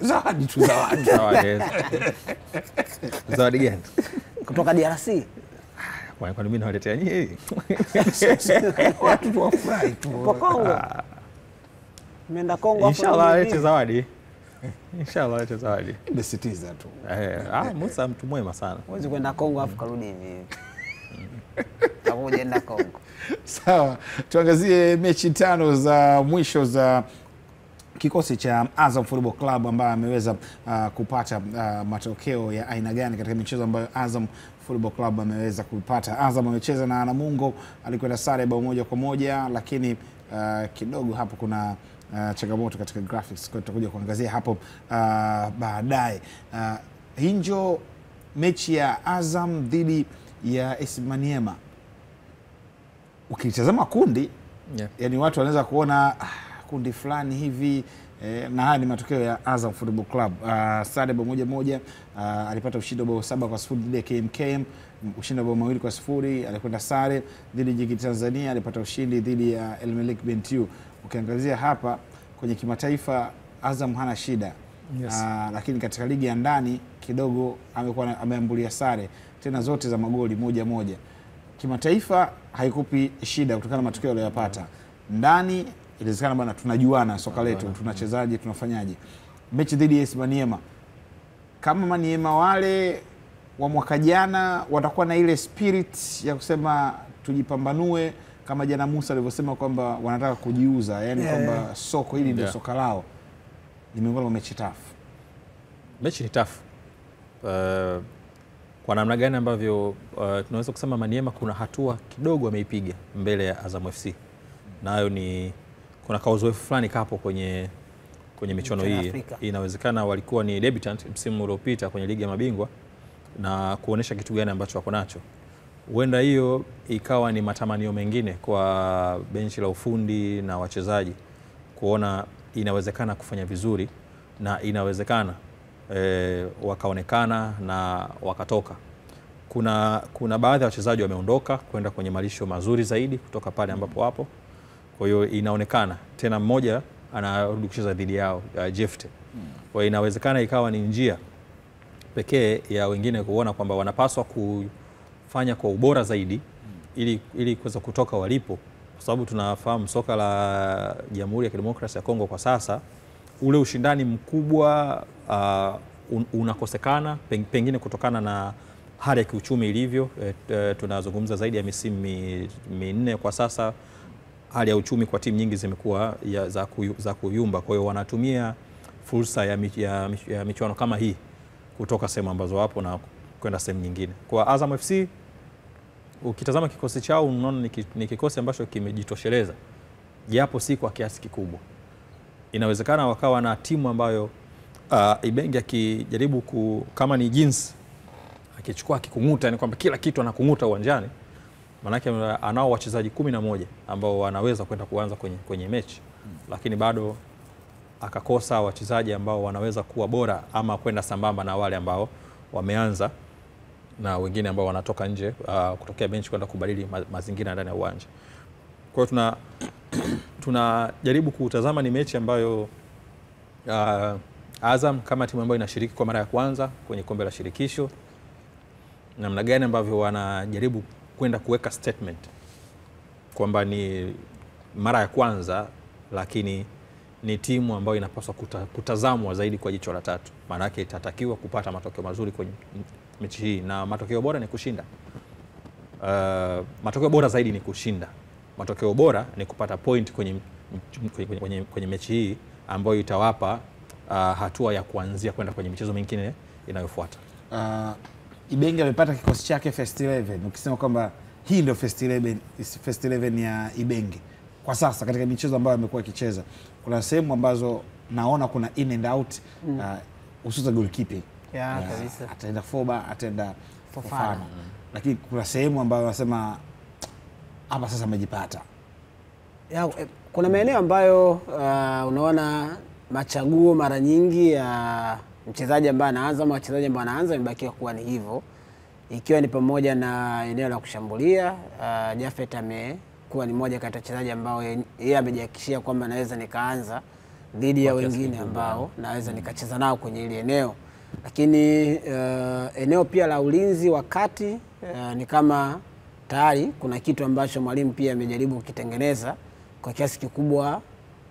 S1: Zawadi tu zawadi.
S3: Zawadi gani?
S2: Kutoka DRC.
S3: Kwani mimi nawaletea nyinyi?
S1: Watu tu wafurahi tu.
S2: Kwa Kongo. Nimeenda Kongo hapo.
S3: Inshallah alete zawadi. Inshallah alete zawadi.
S1: Nimesitiza tu.
S3: Musa mtu mwema sana.
S2: Huwezi kwenda Kongo afu karudi hivi. Hakuenda Kongo.
S1: Sawa, tuangazie mechi 5 za mwisho za kikosi cha Azam Football Club ambaye ameweza kupata matokeo ya aina gani katika michezo ambayo Azam Football Club ameweza kupata. Azam amecheza na Namungo, alikwenda sare bao 1-1, lakini kidogo hapo kuna changamoto katika graphics, kwa tutakuja kuangazia hapo baadaye. Hii ndio mechi ya Azam dhidi ya AS Maniema. Ukitazama kundi, yani watu wanaweza kuona kundi fulani hivi, na haya ni matokeo ya Azam Football Club. Sare bao 1-1, alipata ushindi bao 7-0 dhidi ya KMKM, ushindi bao 2-0, alikwenda sare dhidi ya JKT Tanzania, alipata ushindi dhidi ya El Merreikh Bentiu. Ukiangazia hapa kwenye kimataifa Azam hana shida. Lakini katika ligi ya ndani kidogo ameambulia sare tena zote za magoli 1-1. Kimataifa haikupi shida kutokana na matokeo aliyopata. Ndani inawezekana bwana, tunajuana soka letu, tunachezaje, tunafanyaje. Mechi dhidi ya AS Maniema, kama Maniema wale wa mwaka jana watakuwa na ile spirit ya kusema tujipambanue, kama jana Musa alivyosema kwamba wanataka kujiuza, yani kwamba soko hili ndio soka lao, ni miongoni mwa mechi tough.
S3: Mechi ni tough. Kwa namna gani ambavyo tunaweza kusema Maniema kuna hatua kidogo ameipiga mbele ya Azam FC. Nayo ni kuna kauzoefu fulani kapo kwenye michuano hii. Inawezekana walikuwa ni debutant msimu uliopita kwenye ligi ya mabingwa na kuonesha kitu gani ambacho wako nacho. Huenda hiyo ikawa ni matamanio mengine kwa benchi la ufundi na wachezaji kuona inawezekana kufanya vizuri na inawezekana wakaonekana na wakatoka. Kuna baadhi ya wachezaji wameondoka kwenda kwenye malisho mazuri zaidi kutoka pale ambapo wapo. Kwa hiyo inaonekana tena mmoja anarudi kucheza dhidi yao, Jefte. Kwa hiyo inawezekana ikawa ni njia pekee ya wengine kuona kwamba wanapaswa kufanya kwa ubora zaidi ili kuweza kutoka walipo, kwa sababu tunafahamu soka la Jamhuri ya Kidemokrasia ya Kongo kwa sasa ule ushindani mkubwa unakosekana, pengine kutokana na hali ya kiuchumi ilivyo. Tunazungumza zaidi ya misimu minne kwa sasa, hali ya uchumi kwa timu nyingi zimekuwa za kuyumba. Kwa hiyo wanatumia fursa ya michuano kama hii kutoka sehemu ambazo wapo na kwenda sehemu nyingine. Kwa Azam FC ukitazama kikosi chao unaona ni kikosi ambacho kimejitosheleza, japo si kwa kiasi kikubwa. Inawezekana wakawa na timu ambayo Ibenge akijaribu kama ni jinsi akichukua akikunguta, ni kwamba kila kitu anakunguta uwanjani, manake anao wachezaji 11 ambao wanaweza kwenda kuanza kwenye mechi, lakini bado akakosa wachezaji ambao wanaweza kuwa bora ama kwenda sambamba na wale ambao wameanza na wengine ambao wanatoka nje kutokea benchi kwenda kubadili mazingira ndani ya uwanja. Kwa hiyo tunajaribu kutazama ni mechi ambayo Azam kama timu ambayo inashiriki kwa mara ya kwanza kwenye kombe la shirikisho, namna gani ambavyo wanajaribu kwenda kuweka statement kwamba ni mara ya kwanza, lakini ni timu ambayo inapaswa kutazamwa zaidi kwa jicho la tatu. Maana yake itatakiwa kupata matokeo mazuri kwenye mechi hii, na matokeo bora ni kushinda. Matokeo bora zaidi ni kushinda. Matokeo bora ni kupata point kwenye mechi hii ambayo itawapa hatua ya kuanzia kwenda kwenye michezo mingine inayofuata.
S1: Ibenge amepata kikosi chake first 11. Ukisema kwamba hii ndio first 11 ya Ibenge kwa sasa katika michezo ambayo amekuwa akicheza, kuna sehemu ambazo naona kuna in and out, hususan goalkeeping.
S2: Kabisa.
S1: Ataenda Foba, ataenda Fofana. Lakini kuna sehemu ambayo nasema hapa sasa amejipata.
S2: Kuna maeneo ambayo unaona machaguo mara nyingi ya mchezaji ambaye anaanza ama wachezaji ambao anaanza imebakia kuwa ni hivyo, ikiwa ni pamoja na eneo la kushambulia. Jafet amekuwa ni mmoja kati ya wachezaji ambao yeye amejihakikishia kwamba naweza nikaanza dhidi ya wengine ambao naweza nikacheza nao kwenye ile eneo. Lakini eneo pia la ulinzi wakati ni kama tayari kuna kitu ambacho mwalimu pia amejaribu kukitengeneza kwa kiasi kikubwa,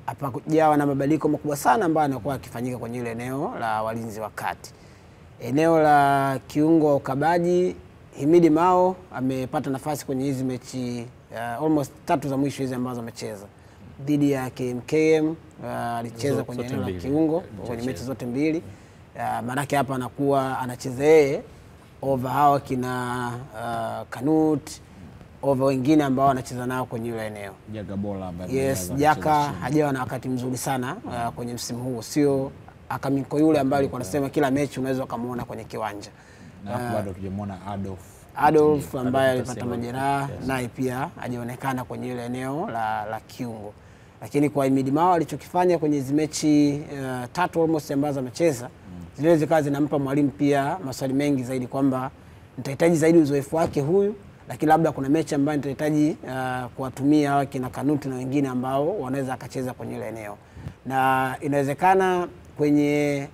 S2: hapa kujawa na mabadiliko makubwa sana ambayo anakuwa akifanyika kwenye ile eneo la walinzi wakati. Eneo la kiungo ukabaji, Himidi Mao amepata nafasi kwenye hizi mechi almost 3 za mwisho hizi ambazo amecheza. Dhidi ya KMKM alicheza kwenye eneo la kiungo kwenye mechi zote mbili. Manake hapa anakuwa anacheza yeye over hawa kina Kanut, over wengine ambao wanacheza nao kwenye ile eneo.
S1: Jaka Bola ambaye
S2: Yes, Jaka hajawa na wakati mzuri sana kwenye msimu huu. Sio Akamiko yule ambaye alikuwa anasema kila mechi unaweza kumuona kwenye kiwanja.
S1: Na bado tujamuona
S2: Adolf ambaye alipata majeraha, naye pia hajaonekana kwenye ile eneo la kiungo. Lakini kwa Himidi Mao alichokifanya kwenye hizo mechi 3 almost ambazo amecheza, zile zikawa zinampa mwalimu pia maswali mengi zaidi kwamba nitahitaji zaidi uzoefu wake huyu, lakini labda kuna mechi ambayo nitahitaji kuwatumia hawa kina Kanuti na wengine ambao wanaweza akacheza kwenye ile eneo. Na inawezekana kwenye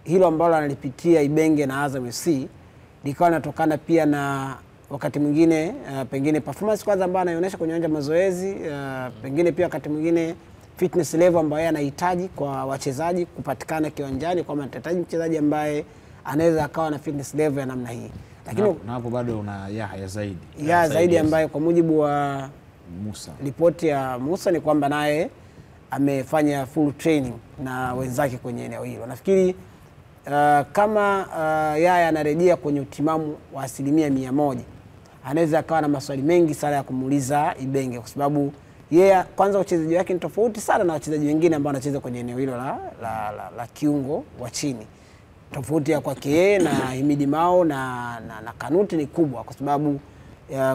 S2: hilo ambalo analipitia Ibenge na Azam FC likawa linatokana pia na wakati mwingine pengine performance kwanza ambayo anaonyesha kwenye uwanja mazoezi, pengine pia wakati mwingine fitness level ambayo anahitaji kwa wachezaji kupatikana kiwanjani, kwamba anahitaji mchezaji ambaye anaweza akawa na fitness level ya namna hii. Lakini
S1: na hapo bado una Yahya Zaidi.
S2: Zaidi ambaye kwa mujibu wa
S1: Musa,
S2: ripoti ya Musa ni kwamba naye amefanya full training na wenzake kwenye eneo hilo. Nafikiri kama Yahya anarejea kwenye utimamu wa 100%, anaweza akawa na maswali mengi sana ya kumuuliza Ibenge, kwa sababu yeye kwanza uchezaji wake ni tofauti sana na wachezaji wengine ambao wanacheza kwenye eneo hilo la kiungo wa chini. Tofauti ya kwake yeye na Himidi Mao na Kanuti ni kubwa, kwa sababu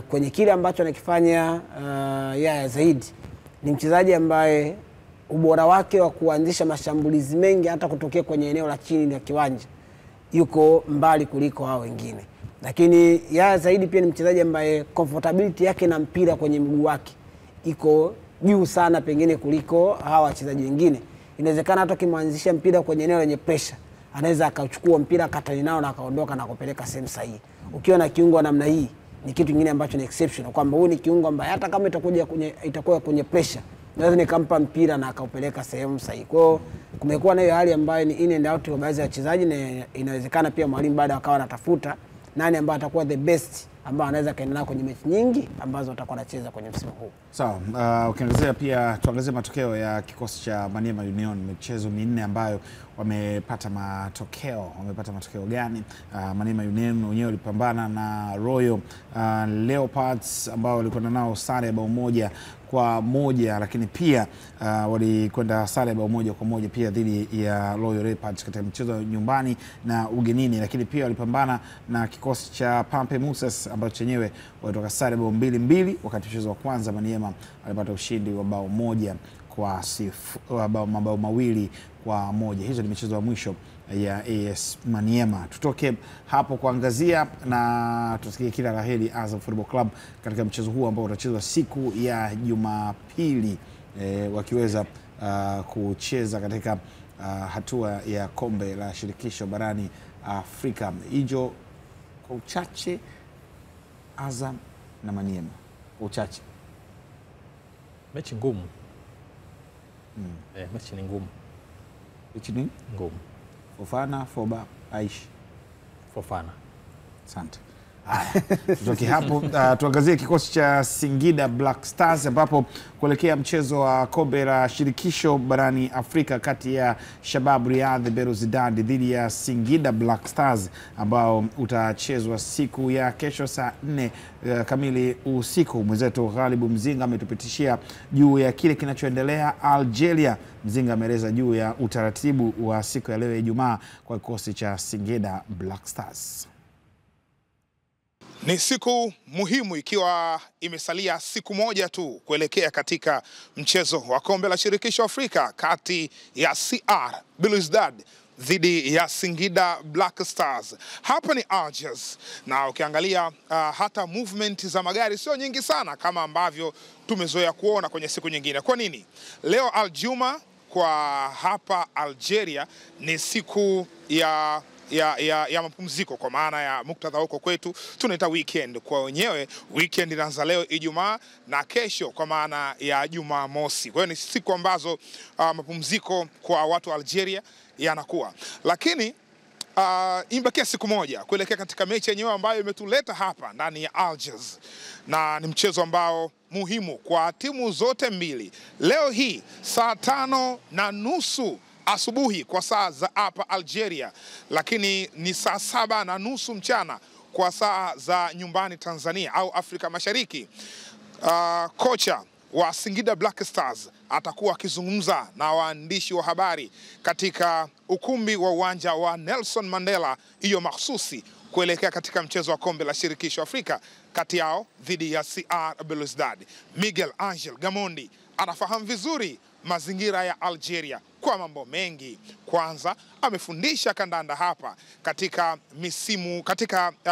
S2: kwenye kile ambacho anakifanya Yahya Zaidi ni mchezaji ambaye ubora wake wa kuanzisha mashambulizi mengi hata kutokea kwenye eneo la chini la kiwanja yuko mbali kuliko hao wengine. Lakini Yahya Zaidi pia ni mchezaji ambaye comfortability yake na mpira kwenye mguu wake iko juu sana pengine kuliko hawa wachezaji wengine. Inawezekana hata kimwanzisha mpira kwenye eneo lenye pressure, anaweza akachukua mpira akatani nao na akaondoka na kupeleka sehemu sahihi. Ukiwa na kiungo namna hii ni kitu kingine ambacho ni exceptional, kwamba huyu ni kiungo ambaye hata kama itakuwa kwenye pressure naweza nikampa mpira na akaupeleka sehemu sahihi. Kwa hiyo kumekuwa na hiyo hali ambayo ni in and out kwa baadhi ya wachezaji, na inawezekana pia mwalimu baada akawa anatafuta nani ambaye atakuwa the best ambao anaweza kaenda nao kwenye mechi nyingi ambazo atakuwa anacheza kwenye msimu huu.
S1: Sawa, ukiangazia pia tuangazie matokeo ya kikosi cha Maniema Union, michezo 4 ambayo wamepata matokeo. Wamepata matokeo gani? Maniema Union wenyewe walipambana na Royal Leopards ambao walikwenda nao sare ya bao 1-1, lakini pia walikwenda sare ya bao 1-1 pia dhidi ya Royal Leopards katika mchezo nyumbani na ugenini. Lakini pia walipambana na kikosi cha Pampe Musas ambao chenyewe walitoka sare bao 2-2, wakati mchezo wa kwanza Maniema alipata ushindi wa bao 2-1. Hizo ni michezo ya mwisho ya AS Maniema. Tutoke hapo kuangazia na tusikie kila laheri Azam Football Club katika mchezo huu ambao utachezwa siku ya Jumapili, wakiweza kucheza katika hatua ya kombe la shirikisho barani Afrika. Hijo kwa uchache Azam na Maniema. Kwa uchache
S3: mechi ngumu. Mechi ni ngumu.
S1: Mechi ni
S3: ngumu.
S1: Fofana, Foba, Aishi.
S3: Fofana.
S1: Asante. Tutoke hapo tuangazie kikosi cha Singida Black Stars ambapo kuelekea mchezo wa kombe la shirikisho barani Afrika kati ya Shabab Riyadh Belouizdad dhidi ya Singida Black Stars ambao utachezwa siku ya kesho saa 4 kamili usiku. Mwenzetu Ghalibu Mzinga ametupitishia juu ya kile kinachoendelea Algeria. Mzinga ameeleza juu ya utaratibu wa siku ya leo ya Ijumaa kwa kikosi cha Singida Black Stars.
S9: Ni siku muhimu ikiwa imesalia siku moja tu kuelekea katika mchezo wa kombe la shirikisho Afrika kati ya CR Belouizdad dhidi ya Singida Black Stars. Hapa ni Algiers, na ukiangalia hata movement za magari sio nyingi sana kama ambavyo tumezoea kuona kwenye siku nyingine. Kwa nini? Leo Aljuma kwa hapa Algeria ni siku ya mapumziko, kwa maana ya muktadha huko kwetu tunaita weekend. Kwa wenyewe weekend inaanza leo Ijumaa na kesho kwa maana ya Jumamosi. Kwa hiyo ni siku ambazo mapumziko kwa watu wa Algeria yanakuwa. Lakini imebakia siku moja kuelekea katika mechi yenyewe ambayo imetuleta hapa ndani ya Algiers, na ni mchezo ambao muhimu kwa timu zote mbili. Leo hii saa 5:30 asubuhi kwa saa za hapa Algeria, lakini ni saa 7:30 mchana kwa saa za nyumbani Tanzania au Afrika Mashariki. Kocha wa Singida Black Stars atakuwa akizungumza na waandishi wa habari katika ukumbi wa uwanja wa Nelson Mandela, hiyo mahsusi kuelekea katika mchezo wa kombe la shirikisho Afrika kati yao dhidi ya CR Belouizdad. Miguel Angel Gamondi anafahamu vizuri mazingira ya Algeria kwa mambo mengi. Kwanza amefundisha kandanda hapa katika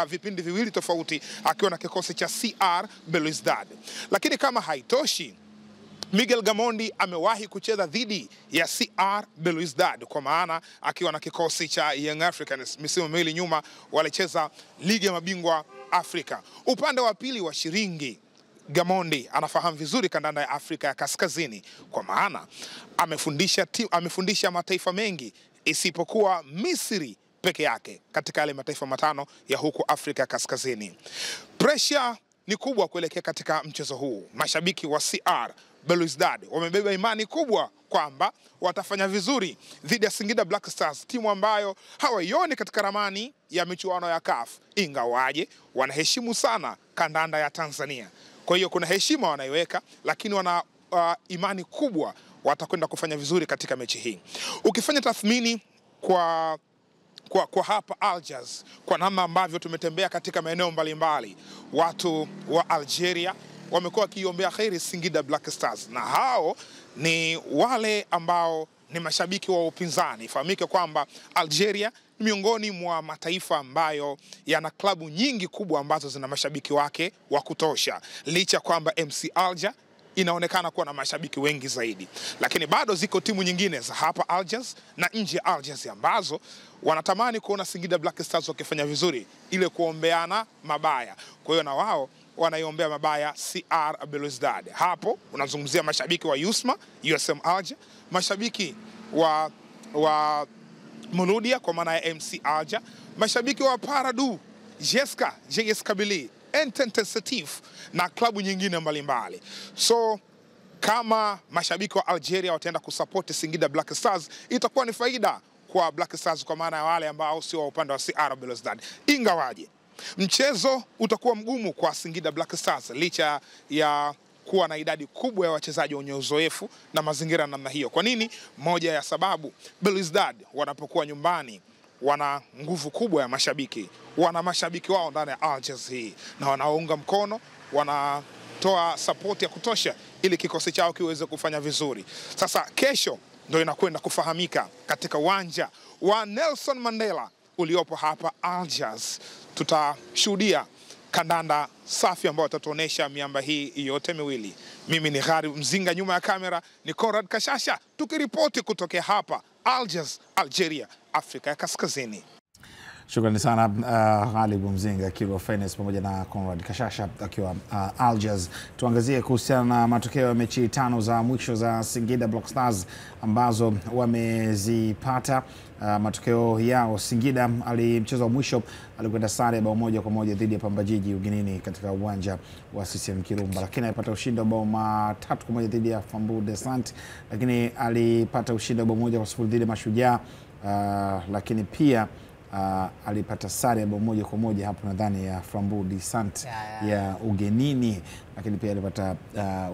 S9: vipindi viwili tofauti akiwa na kikosi cha CR Belouizdad. Lakini kama haitoshi, Miguel Gamondi amewahi kucheza dhidi ya CR Belouizdad, kwa maana akiwa na kikosi cha Young Africans misimu miwili nyuma walicheza ligi ya mabingwa Afrika. Upande wa pili wa shiringi, Gamondi anafahamu vizuri kandanda ya Afrika ya Kaskazini, kwa maana amefundisha mataifa mengi isipokuwa Misri peke yake katika yale mataifa matano ya huko Afrika ya Kaskazini. Pressure ni kubwa kuelekea katika mchezo huu. Mashabiki wa CR Belouizdad wamebeba imani kubwa kwamba watafanya vizuri dhidi ya Singida Black Stars, timu ambayo hawaioni katika ramani ya michuano ya CAF, ingawaje wanaheshimu sana kandanda ya Tanzania. Kwa hiyo kuna heshima wanaiweka, lakini wana imani kubwa watakwenda kufanya vizuri katika mechi hii. Ukifanya tathmini kwa hapa Algiers, kwa namna ambavyo tumetembea katika maeneo mbalimbali, watu wa Algeria wamekuwa wakiombea kheri Singida Black Stars, na hao ni wale ambao ni mashabiki wa upinzani. Ifahamike kwamba Algeria ni miongoni mwa mataifa ambayo yana klabu nyingi kubwa ambazo zina mashabiki wake wa kutosha, licha kwamba MC Alger inaonekana kuwa na mashabiki wengi zaidi. Lakini bado ziko timu nyingine za hapa Algiers na nje ya Algiers ambazo wanatamani kuona Singida Black Stars wakifanya vizuri, ile kuombeana mabaya. Kwa hiyo na wao wanaiombea mabaya CR Belouizdad. Hapo unazungumzia mashabiki wa USM Alger, mashabiki wa Mouloudia kwa maana ya MC Alger, mashabiki wa Paradou, JS Kabylie, Entente Setif na klabu nyingine mbalimbali. So kama mashabiki wa Algeria wataenda kusupport Singida Black Stars, itakuwa ni faida kwa Black Stars kwa maana ya wale ambao sio wa upande wa CR Belouizdad. Ingawaje mchezo utakuwa mgumu kwa Singida Black Stars licha ya kuwa na idadi kubwa ya wachezaji wenye uzoefu na mazingira namna hiyo. Kwa nini? Moja ya sababu, Belouizdad wanapokuwa nyumbani wana nguvu kubwa ya mashabiki. Wana mashabiki wao ndani ya Algiers hii na wanaunga mkono, wanatoa support ya kutosha ili kikosi chao kiweze kufanya vizuri. Sasa kesho ndio inakwenda kufahamika katika uwanja wa Nelson Mandela uliopo hapa Algiers. Tutashuhudia kandanda safi ambao watatuonesha miamba hii yote miwili. Mimi ni Gharib Mzinga, nyuma ya kamera ni Conrad Kashasha, tukiripoti kutokea hapa Algiers, Algeria, Afrika ya Kaskazini.
S1: Shukrani sana Gharib Mzinga, Kilo Finance pamoja na Conrad Kashasha akiwa Algiers. Tuangazie kuhusiana na matokeo ya mechi 5 za mwisho za Singida Black Stars ambazo wamezipata. Matokeo yao, Singida mchezo wa mwisho alikwenda sare bao 1-1 dhidi ya Pamba Jiji ugenini katika uwanja wa CCM Kirumba, lakini alipata ushindi wa bao 3-1 dhidi ya Flambeau Descente, lakini alipata ushindi wa bao 1-0 dhidi ya Mashujaa, lakini pia alipata sare ya bao 1-1 hapo nadhani ya Flambeau Descente ya ugenini, lakini pia alipata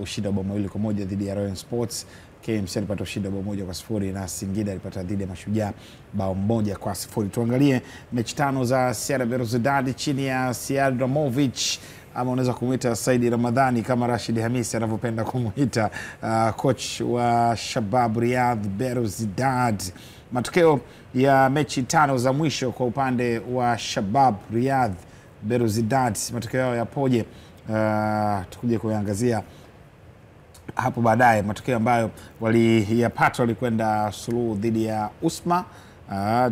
S1: ushindi wa bao 2-1 dhidi ya Royal Sports. KMC alipata ushindi wa bao 1-0 na Singida alipata dhidi ya Mashujaa bao 1-0. Tuangalie mechi 5 za CR Belouizdad chini ya Sead Ramovic, ama unaweza kumuita Saidi Ramadhani kama Rashid Hamisi anavyopenda kumuita, coach wa Shabab Riyadh Belouizdad. Matokeo ya mechi 5 za mwisho kwa upande wa Shabab Riyadh Belouizdad, matokeo yao yapoje? Tukuje kuangazia hapo baadaye. Matokeo ambayo waliyapata, walikwenda suluhu dhidi ya Usma,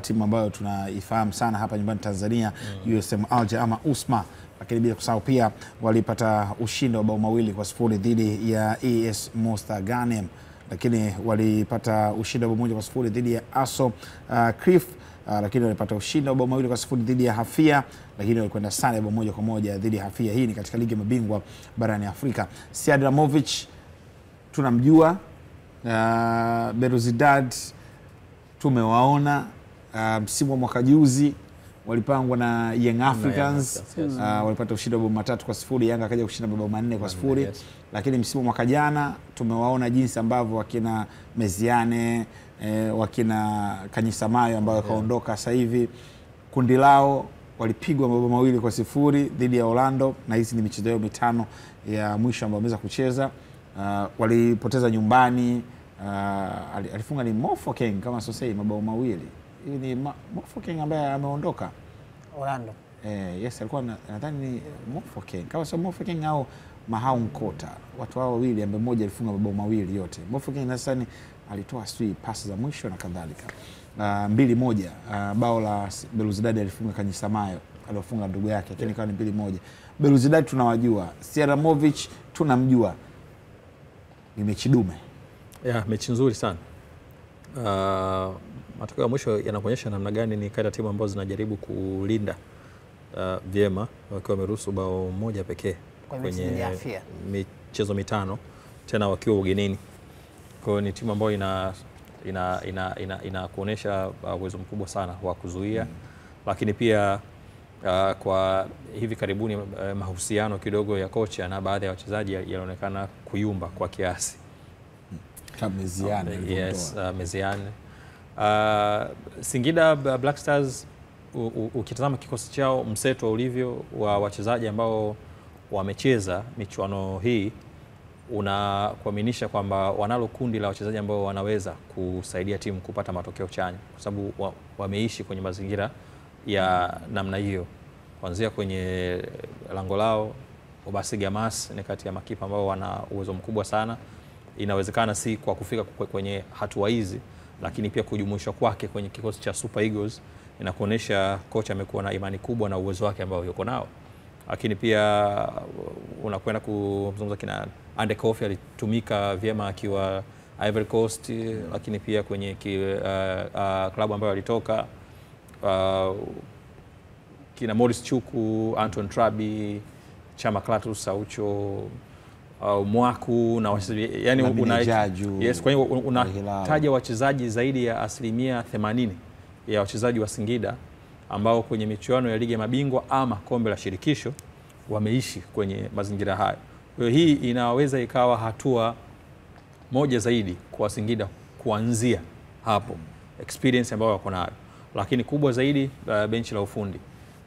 S1: timu ambayo tunaifahamu sana hapa nyumbani Tanzania, USM Alger ama Usma, lakini bila kusahau pia walipata ushindi wa bao 2-0 dhidi ya AS Monster Ghanem, lakini walipata ushindi wa bao 1-0 dhidi ya ASO Crif, lakini walipata ushindi wa bao 2-0 dhidi ya Hafia, lakini walikwenda sare bao 1-1 dhidi ya Hafia. Hii ni katika ligi ya mabingwa barani Afrika. Sead Ramovic tunamjua, Belouizdad tumewaona msimu wa mwaka juzi walipangwa na Young Africans,
S3: yes.
S1: Walipata ushindi wa mabao 3-0, Yanga akaja kushinda mabao 4-0.
S3: Yes.
S1: Lakini msimu mwaka jana tumewaona jinsi ambavyo wakina Meziane, wakina Kanyisamayo ambao kaondoka sasa hivi, kundi lao walipigwa mabao 2-0 dhidi ya Orlando, na hizi ni michezo yao mitano ya mwisho ambayo wameweza kucheza. Walipoteza nyumbani, alifunga ni Mofokeng kama sosei mabao 2. Hii ni Mofokeng ambaye ameondoka
S2: Orlando.
S1: Yes, alikuwa nadhani ni Mofokeng. Kama sio Mofokeng au Mahau Nkota. Watu hao wawili ambaye mmoja alifunga mabao 2 yote. Mofokeng sasa ni alitoa sui pasi za mwisho na kadhalika. 2-1 bao la Belouizdad alifunga Kanyisamayo, alifunga ndugu yake, lakini kwa ni 2-1. Belouizdad tunawajua, Seramovic tunamjua. Ni mechi dume.
S3: Mechi nzuri sana. Matokeo ya mwisho yanakuonyesha namna gani ni kati ya timu ambazo zinajaribu kulinda vyema, wakiwa wameruhusu bao moja pekee kwenye michezo mitano, tena wakiwa ugenini. Kwa hiyo ni timu ambayo inakuonyesha uwezo mkubwa sana wa kuzuia, lakini pia kwa hivi karibuni mahusiano kidogo ya kocha na baadhi ya wachezaji yanaonekana kuyumba kwa kiasi.
S1: Meziane.
S3: Yes, Meziane. Singida Black Stars, ukitazama kikosi chao mseto ulivyo wa wachezaji ambao wamecheza michuano hii, unakuaminisha kwamba wanalo kundi la wachezaji ambao wanaweza kusaidia timu kupata matokeo chanya, kwa sababu wameishi kwenye mazingira ya namna hiyo. Kuanzia kwenye lango lao, Obasi Gamas ni kati ya makipa ambao wana uwezo mkubwa sana. Inawezekana si kwa kufika kwenye hatua hizi, lakini pia kujumuishwa kwake kwenye kikosi cha Super Eagles inakuonesha kocha amekuwa na imani kubwa na uwezo wake ambao yuko nao. Lakini pia unakwenda kuzungumza kina Ande Kofi, alitumika vyema akiwa Ivory Coast, lakini pia kwenye klabu ambayo alitoka, kina Morris Chuku, Anton Trabi, Chama Klatus Saucho, Mwaku na wachezaji, yani yes, kwa hiyo unataja wachezaji zaidi ya 80% ya wachezaji wa Singida ambao kwenye michuano ya ligi ya mabingwa ama kombe la shirikisho wameishi kwenye mazingira hayo. Kwa hiyo hii inaweza ikawa hatua moja zaidi kwa Singida kuanzia hapo, experience ambayo wako nayo, lakini kubwa zaidi benchi la ufundi,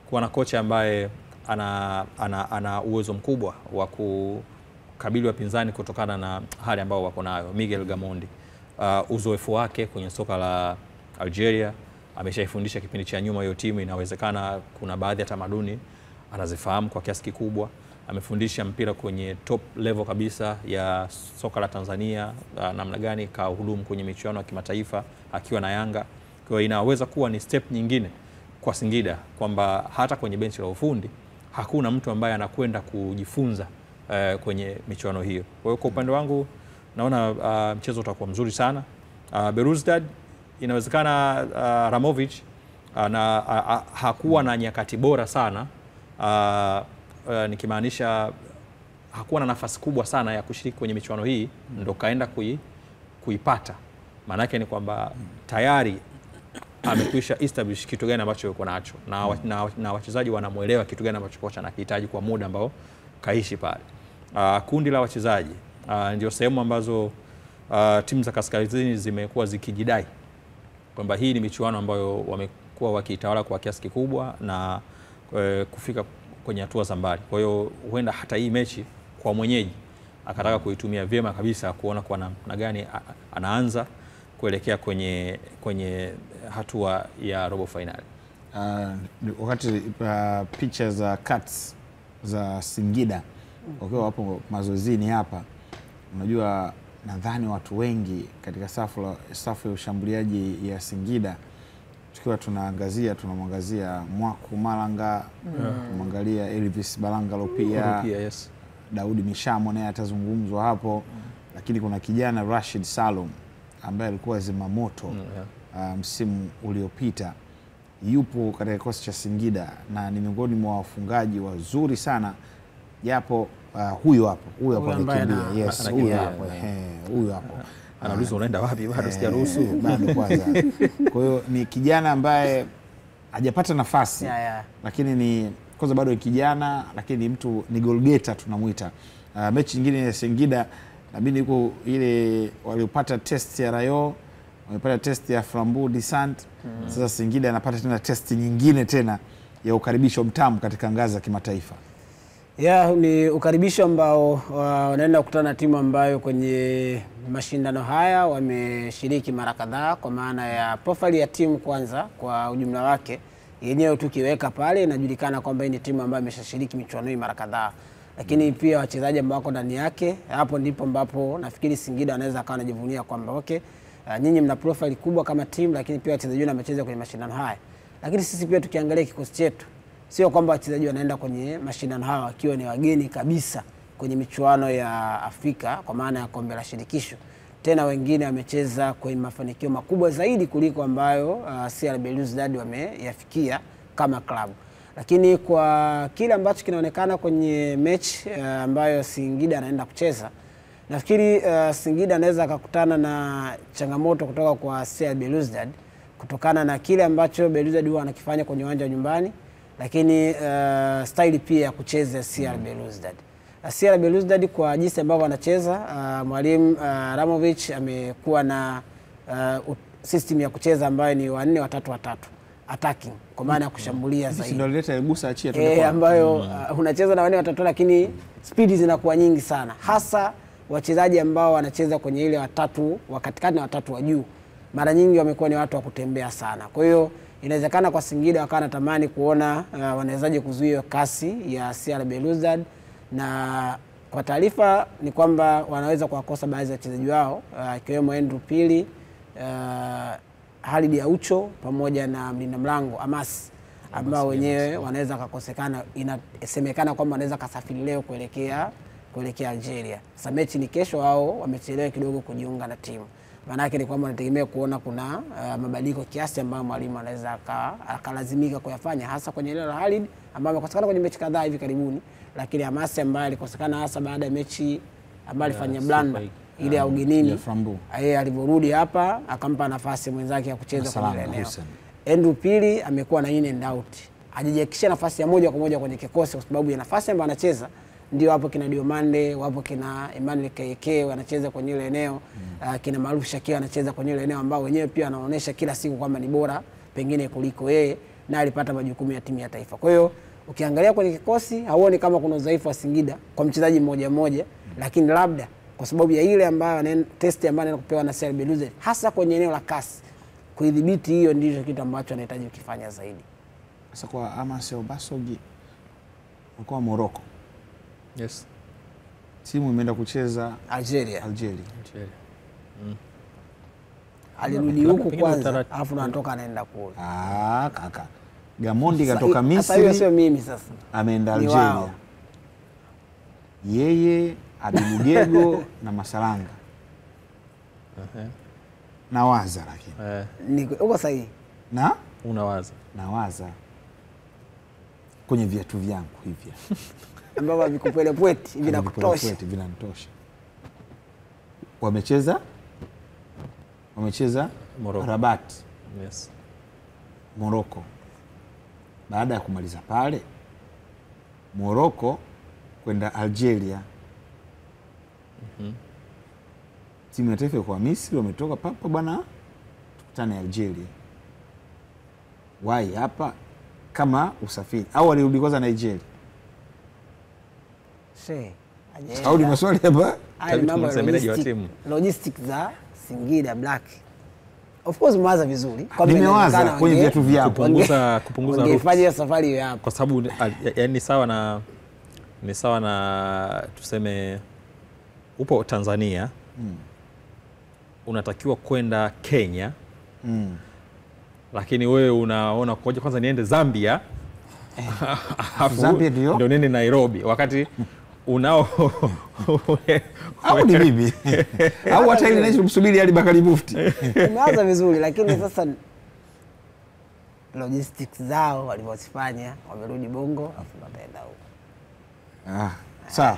S3: kuwa na kocha ambaye ana uwezo mkubwa wa kukabili wapinzani kutokana na hali ambao wako nayo. Miguel Gamondi, uzoefu wake kwenye soka la Algeria, ameshaifundisha kipindi cha nyuma hiyo timu, inawezekana kuna baadhi ya tamaduni anazifahamu kwa kiasi kikubwa. Amefundisha mpira kwenye top level kabisa ya soka la Tanzania, namna gani kahudumu kwenye michuano ya kimataifa akiwa na Yanga. Kwa hiyo inaweza kuwa ni step nyingine kwa Singida, kwamba hata kwenye benchi la ufundi hakuna mtu ambaye anakwenda kujifunza kwenye michuano hiyo. Kwa hiyo kwa upande wangu naona mchezo utakuwa mzuri sana. Belouizdad, inawezekana Ramovic hakuwa na nyakati bora sana, nikimaanisha hakuwa na nafasi kubwa sana ya kushiriki kwenye michuano hii, ndo kaenda kuipata. Maana yake ni kwamba tayari amekwisha establish kitu gani ambacho yuko nacho, na wachezaji wanamuelewa kitu gani ambacho kocha anahitaji kwa muda ambao kaishi pale. Kundi la wachezaji ndio sehemu ambazo timu za kaskazini zimekuwa zikijidai kwamba hii ni michuano ambayo wamekuwa wakitawala kwa kiasi kikubwa na kufika kwenye hatua za mbali. Kwa hiyo huenda hata hii mechi kwa mwenyeji akataka kuitumia vyema kabisa, kuona kwa namna gani anaanza kuelekea kwenye hatua ya robo finali.
S1: Wakati picha za cuts za Singida wakiwa wapo mazoezini hapa, unajua nadhani watu wengi katika safu ya ushambuliaji ya Singida, tukiwa tunamwangazia Mwaku Malanga, tunamwangalia Elvis Balangalo pia,
S3: yes.
S1: Daudi Mishamo naye atazungumzwa hapo, lakini kuna kijana Rashid Salum ambaye alikuwa zimamoto msimu uliopita, yupo katika kikosi cha Singida na ni miongoni mwa wafungaji wazuri sana, japo huyo hapo amekimbia. Yes, huyo hapo
S3: anauliza unaenda wapi, bado sijaruhusu
S1: bado kwanza. Kwa hiyo ni kijana ambaye hajapata nafasi lakini ni kwanza bado kijana, lakini mtu ni goal getter tunamuita. Mechi nyingine ya Singida nabidi yuko ile waliopata test ya Rayo, wamepata test ya Flambeau Descent. Sasa Singida anapata tena test nyingine tena ya ukaribisho mtamu katika ngazi za kimataifa.
S2: Ni ukaribisho ambao wanaenda kukutana na timu ambayo kwenye mashindano haya wameshiriki mara kadhaa, kwa maana ya profile ya timu kwanza kwa ujumla wake yenyewe tukiweka pale inajulikana kwamba hii ni timu ambayo imeshashiriki michuano hii mara kadhaa, lakini pia wachezaji ambao wako ndani yake, hapo ndipo ambapo nafikiri Singida wanaweza akawa wanajivunia kwamba nyinyi mna profile kubwa kama timu, lakini pia wachezaji wenu wamecheza kwenye mashindano haya. Lakini sisi pia tukiangalia kikosi chetu, sio kwamba wachezaji wanaenda kwenye mashindano haya wakiwa ni wageni kabisa kwenye michuano ya Afrika kwa maana ya kombe la shirikisho. Tena wengine wamecheza kwenye mafanikio makubwa zaidi kuliko ambayo CR Belouizdad wameyafikia kama klabu. Lakini kwa kile ambacho kinaonekana kwenye mechi ambayo Singida anaenda kucheza, nafikiri Singida anaweza akakutana na changamoto kutoka kwa CR Belouizdad kutokana na kile ambacho Belouizdad huwa anakifanya kwenye uwanja wa nyumbani, lakini style pia ya kucheza CR Belouizdad. CR Belouizdad kwa jinsi ambavyo anacheza, mwalimu Ramovic amekuwa na system ya kucheza ambayo ni 4-3-3 attacking, kwa maana ya kushambulia zaidi.
S1: Ndio leta gusa achia tu
S2: ambayo unacheza na 4-3 lakini speed zinakuwa nyingi sana, hasa wachezaji ambao wanacheza kwenye ile watatu wa katikati na watatu wa juu mara nyingi wamekuwa ni watu wa kutembea sana. Kwa hiyo inawezekana kwa Singida wakawa natamani kuona wanawezaje kuzuia kasi ya CR Belouizdad, na kwa taarifa ni kwamba wanaweza kuwakosa baadhi ya wachezaji wao ikiwemo Andrew Pili, Halid Aucho pamoja na mlinda mlango Amas, ambao wenyewe wanaweza kukosekana. Inasemekana kwamba wanaweza kasafiri leo kuelekea Algeria. Sasa mechi ni kesho, wao wamechelewa kidogo kujiunga na timu. Maana yake ni kwamba wanategemea kuona kuna mabadiliko kiasi ambayo mwalimu anaweza akalazimika kuyafanya, hasa kwenye eneo la Halid ambaye amekosekana kwenye mechi kadhaa hivi karibuni, lakini Hamasi ambaye alikosekana hasa baada ya mechi ambayo alifanya blanda ile ya ugenini, alivyorudi hapa akampa nafasi mwenzake ya kucheza kwenye eneo. Andrew Pili amekuwa na in and out, hajajiakisha nafasi ya moja kwa moja kwenye kikosi kwa sababu ya nafasi ambayo anacheza. Ndio hapo kina Diomande, wapo kina Emmanuel Keke wanacheza kwenye ile eneo, kina Maruf Shakir anacheza kwenye ile eneo ambao wenyewe pia anaonyesha kila siku kwamba ni bora pengine kuliko yeye na alipata majukumu ya timu ya taifa. Kwa hiyo ukiangalia kwenye kikosi hauoni kama kuna udhaifu wa Singida kwa mchezaji mmoja mmoja, lakini labda kwa sababu ya ile ambayo test ambayo anaenda kupewa na CR Belouizdad hasa kwenye eneo la kasi, kuidhibiti hiyo ndicho kitu ambacho anahitaji kukifanya zaidi.
S1: Sasa kwa Amas Obasogi kwa Morocco.
S3: Yes.
S1: Timu imeenda kucheza
S2: Algeria. Alirudi huko kwanza, alafu anatoka anaenda kule.
S1: Kaka. Gamondi katoka Misri.
S2: Sasa hiyo sio mimi sasa.
S1: Ameenda Algeria. Yeye, Abibugego na Masalanga. Nawaza lakini.
S2: Ni uko sahihi.
S1: Na?
S3: Unawaza.
S1: Nawaza. Kwenye viatu vyangu hivi.
S2: Ambao vikupele pweti hivi na kutosha.
S1: Vinanitosha. Wamecheza Rabat.
S3: Yes.
S1: Morocco. Baada ya kumaliza pale Morocco kwenda Algeria. Timu ya taifa kwa Misri wametoka papa bwana, tukutane Algeria. Wai hapa kama usafiri au walirudi kwanza Nigeria? Au ni maswali hapa?
S2: Logistics za Singida Black. Of course mwaza vizuri.
S1: Nimewaza kwenye viatu vyako
S3: kupunguza
S2: ungefanya safari hiyo hapo.
S3: Kwa sababu yani ni sawa na tuseme upo Tanzania, unatakiwa kwenda Kenya, lakini wewe unaona koja kwanza niende Zambia,
S1: Zambia ndio
S3: nende Nairobi, wakati unao
S1: au ni bibi au hata ile inaisha kusubiri Ali Bakari Mufti.
S2: Umeanza vizuri, lakini sasa logistics zao walivyofanya, wamerudi Bongo afu wataenda huko.
S1: Sawa.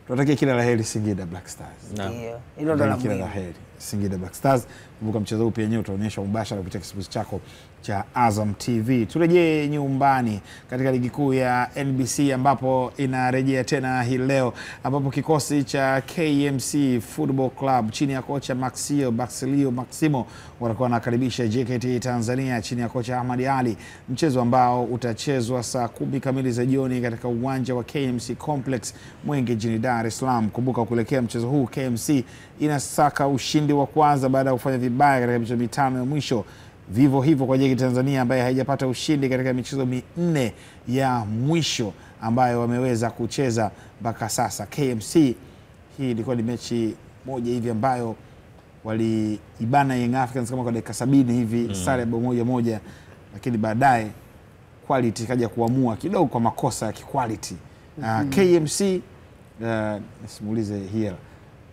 S1: Tunatakia kila laheri Singida Black Stars.
S2: Ndio. Hilo ndo la
S1: kila laheri. Singida Black Stars. Kumbuka mchezo huu pia wenyewe utaonyeshwa mubashara kupitia kisimbuzi chako cha Azam TV. Turejee nyumbani katika ligi kuu ya NBC ambapo inarejea tena hii leo, ambapo kikosi cha KMC Football Club chini ya kocha Baxilio Maximo watakuwa wanakaribisha JKT Tanzania chini ya kocha Ahmad Ali, mchezo ambao utachezwa saa 10 kamili za jioni katika uwanja wa KMC Complex Mwenge jijini Dar es Salaam. Kumbuka kuelekea mchezo huu KMC inasaka ushindi wa kwanza baada ya kufanya vibaya katika michezo mitano ya mwisho. Vivyo hivyo kwa JKT Tanzania ambaye haijapata ushindi katika michezo 4 ya mwisho ambayo wameweza kucheza mpaka sasa. KMC hii ilikuwa ni mechi moja hivi ambayo waliibana Young Africans kama kwa dakika 70 hivi, sare 1-1, lakini baadaye quality kaja kuamua kidogo kwa makosa ya quality. KMC nisimulize hila.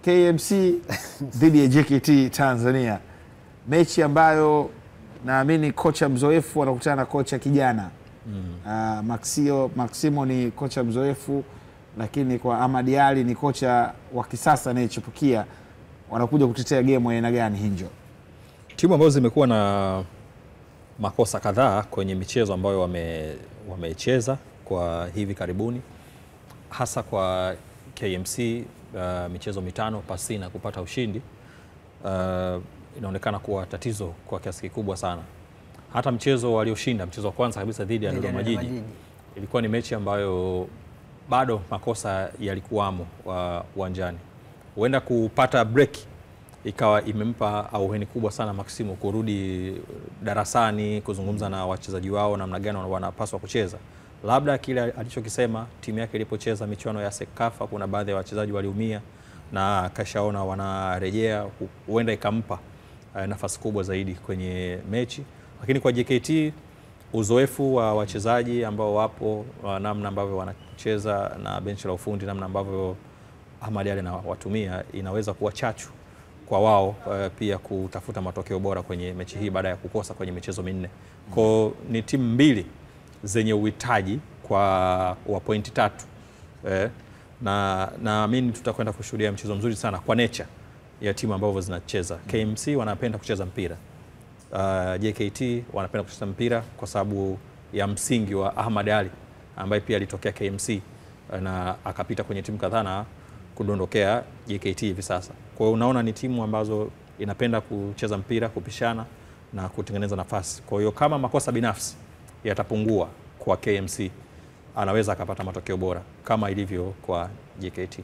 S1: KMC dhidi ya JKT Tanzania, mechi ambayo naamini kocha mzoefu anakutana na kocha kijana. Maximo ni kocha mzoefu, lakini kwa Ahmad Ali ni kocha wa kisasa anayechipukia. Wanakuja kutetea game ya aina gani Hinjo?
S3: Timu ambazo zimekuwa na makosa kadhaa kwenye michezo ambayo wamecheza kwa hivi karibuni, hasa kwa KMC michezo 5 pasi na kupata ushindi, inaonekana kuwa tatizo kwa kiasi kikubwa sana. Hata mchezo walioshinda, mchezo wa kwanza kabisa dhidi ya Dodoma Jiji, ilikuwa ni mechi ambayo bado makosa yalikuwamo uwanjani. Huenda kupata break ikawa imempa auheni kubwa sana Maximo kurudi darasani kuzungumza na wachezaji wao namna gani wanapaswa kucheza. Labda kile alichokisema timu yake ilipocheza michuano ya Sekafa, kuna baadhi ya wachezaji waliumia na kashaona wanarejea, huenda ikampa nafasi kubwa zaidi kwenye mechi. Lakini kwa JKT, uzoefu wa wachezaji ambao wapo, namna ambavyo wanacheza na benchi la ufundi, namna ambavyo Ahmad Ali anawatumia, inaweza kuwa chachu kwa wao pia kutafuta matokeo bora kwenye mechi hii baada ya kukosa kwenye michezo 4. Kwa ni timu mbili zenye uhitaji wa pointi 3. Na naamini tutakwenda kushuhudia mchezo mzuri sana kwa nature ya timu ambazo zinacheza. KMC wanapenda kucheza mpira. JKT wanapenda kucheza mpira kwa sababu ya msingi wa Ahmad Ali ambaye pia alitokea KMC na akapita kwenye timu kadhaa na kudondokea JKT hivi sasa. Kwa hiyo unaona ni timu ambazo inapenda kucheza mpira, kupishana na kutengeneza nafasi. Kwa hiyo kama makosa binafsi yatapungua kwa KMC, anaweza akapata matokeo bora kama ilivyo kwa JKT.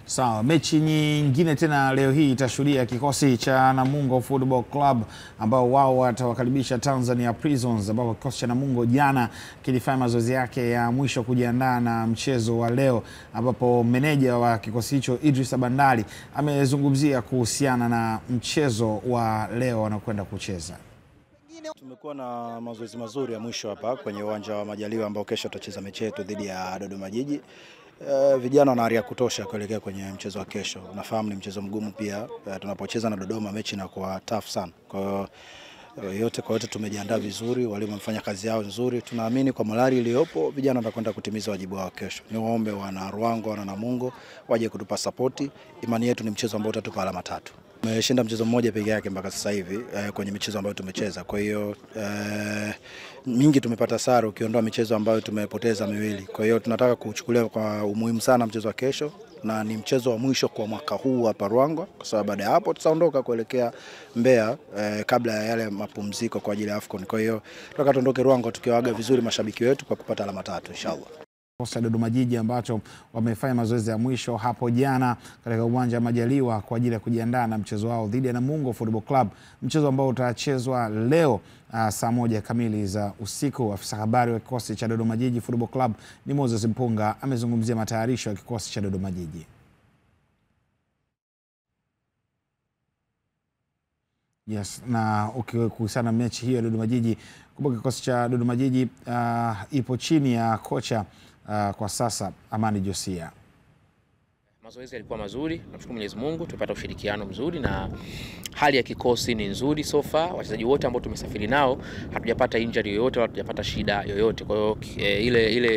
S1: Sawa, mechi nyingine tena leo hii itashuhudia kikosi cha Namungo Football Club ambao wao watawakaribisha Tanzania Prisons, ambapo kikosi cha Namungo jana kilifanya mazoezi yake ya mwisho kujiandaa na mchezo wa leo, ambapo meneja wa kikosi hicho Idrisa Bandari amezungumzia kuhusiana na mchezo wa leo wanakwenda kucheza.
S10: Tumekuwa na mazoezi mazuri ya mwisho hapa kwenye uwanja wa Majaliwa ambao kesho tutacheza mechi yetu dhidi ya Dodoma Jiji. Vijana wana ari ya kutosha kuelekea kwenye mchezo wa kesho. Unafahamu ni mchezo mgumu pia. Tunapocheza na Dodoma mechi inakuwa tough sana. Kwa hiyo yote kwa yote tumejiandaa vizuri, walimu wamefanya kazi yao nzuri. Tunaamini kwa morali iliyopo vijana watakwenda kutimiza wajibu wao kesho. Niwaombe wana Ruangwa, wana Namungo waje kutupa support. Imani yetu ni mchezo ambao utatupa alama 3. Tumeshinda mchezo mmoja pekee yake mpaka sasa hivi kwenye michezo ambayo tumecheza. Kwa hiyo mingi tumepata sare ukiondoa michezo ambayo tumepoteza miwili. Kwa hiyo tunataka kuchukulia kwa umuhimu sana mchezo wa kesho, na ni mchezo wa mwisho kwa mwaka huu hapa Ruangwa, kwa sababu baada ya hapo tutaondoka kuelekea Mbeya kabla ya yale mapumziko kwa ajili ya AFCON. Kwa hiyo tunataka tuondoke Ruangwa tukiwaaga vizuri mashabiki wetu kwa kupata alama 3 inshallah.
S1: Kosa Dodoma Jiji ambacho wamefanya mazoezi ya mwisho hapo jana katika uwanja wa Majaliwa kwa ajili ya kujiandaa na mchezo wao dhidi ya Namungo Football Club, mchezo ambao utachezwa leo saa 1 kamili za usiku. Afisa habari wa kikosi cha Dodoma Jiji Football Club ni Moses Mpunga amezungumzia matayarisho ya kikosi cha Dodoma Jiji. Yes, na kuhusiana na mechi hiyo ya Dodoma Jiji, kumbuka kikosi cha Dodoma Jiji ipo chini ya kocha kwa sasa Amani Josia.
S11: Mazoezi yalikuwa mazuri, namshukuru Mwenyezi Mungu, tumepata ushirikiano mzuri na hali ya kikosi ni nzuri so far. Wachezaji wote ambao tumesafiri nao hatujapata injury yoyote wala hatujapata shida yoyote. Kwa hiyo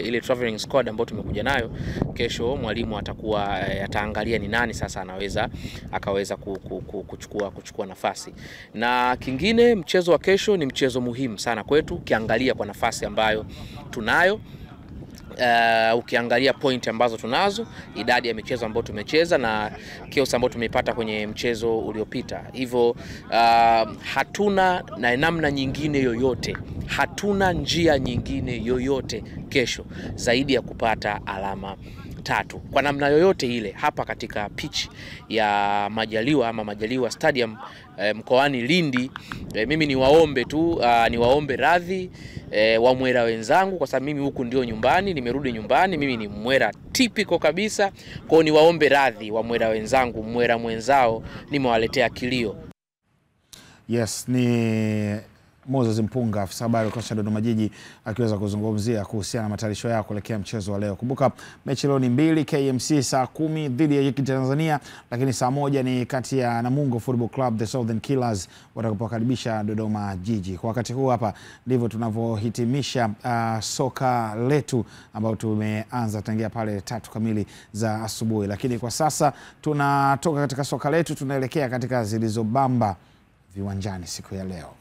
S11: ile traveling squad ambayo tumekuja nayo, kesho mwalimu ataangalia ni nani sasa akaweza kuchukua nafasi. Na kingine, mchezo wa kesho ni mchezo muhimu sana kwetu, ukiangalia kwa nafasi ambayo tunayo. Ukiangalia point ambazo tunazo, idadi ya michezo ambayo tumecheza na kiasi ambacho tumepata kwenye mchezo uliopita. Hivyo hatuna na namna nyingine yoyote, hatuna njia nyingine yoyote kesho zaidi ya kupata alama 3 kwa namna yoyote ile hapa katika pitch ya Majaliwa ama Majaliwa Stadium mkoani Lindi. Mimi niwaombe radhi wa Mwera wenzangu, kwa sababu mimi huku ndio nyumbani, nimerudi nyumbani, mimi ni Mwera typical kabisa. Kwa hiyo niwaombe radhi wa Mwera wenzangu, Mwera mwenzao nimewaletea kilio.
S1: Yes, ni Moses Mpunga, afisa habari kocha Dodoma Jiji, akiweza kuzungumzia kuhusiana na matayarisho yao kuelekea mchezo wa leo. Kumbuka mechi leo ni 2, KMC saa 10 dhidi ya JKT Tanzania, lakini saa 1 ni kati ya Namungo Football Club the Southern Killers watakapokaribisha Dodoma Jiji. Kwa wakati huu hapa ndivyo tunavyohitimisha soka letu ambao tumeanza tangia pale 3 kamili za asubuhi, lakini kwa sasa tunatoka katika soka letu tunaelekea katika zilizobamba viwanjani siku ya leo.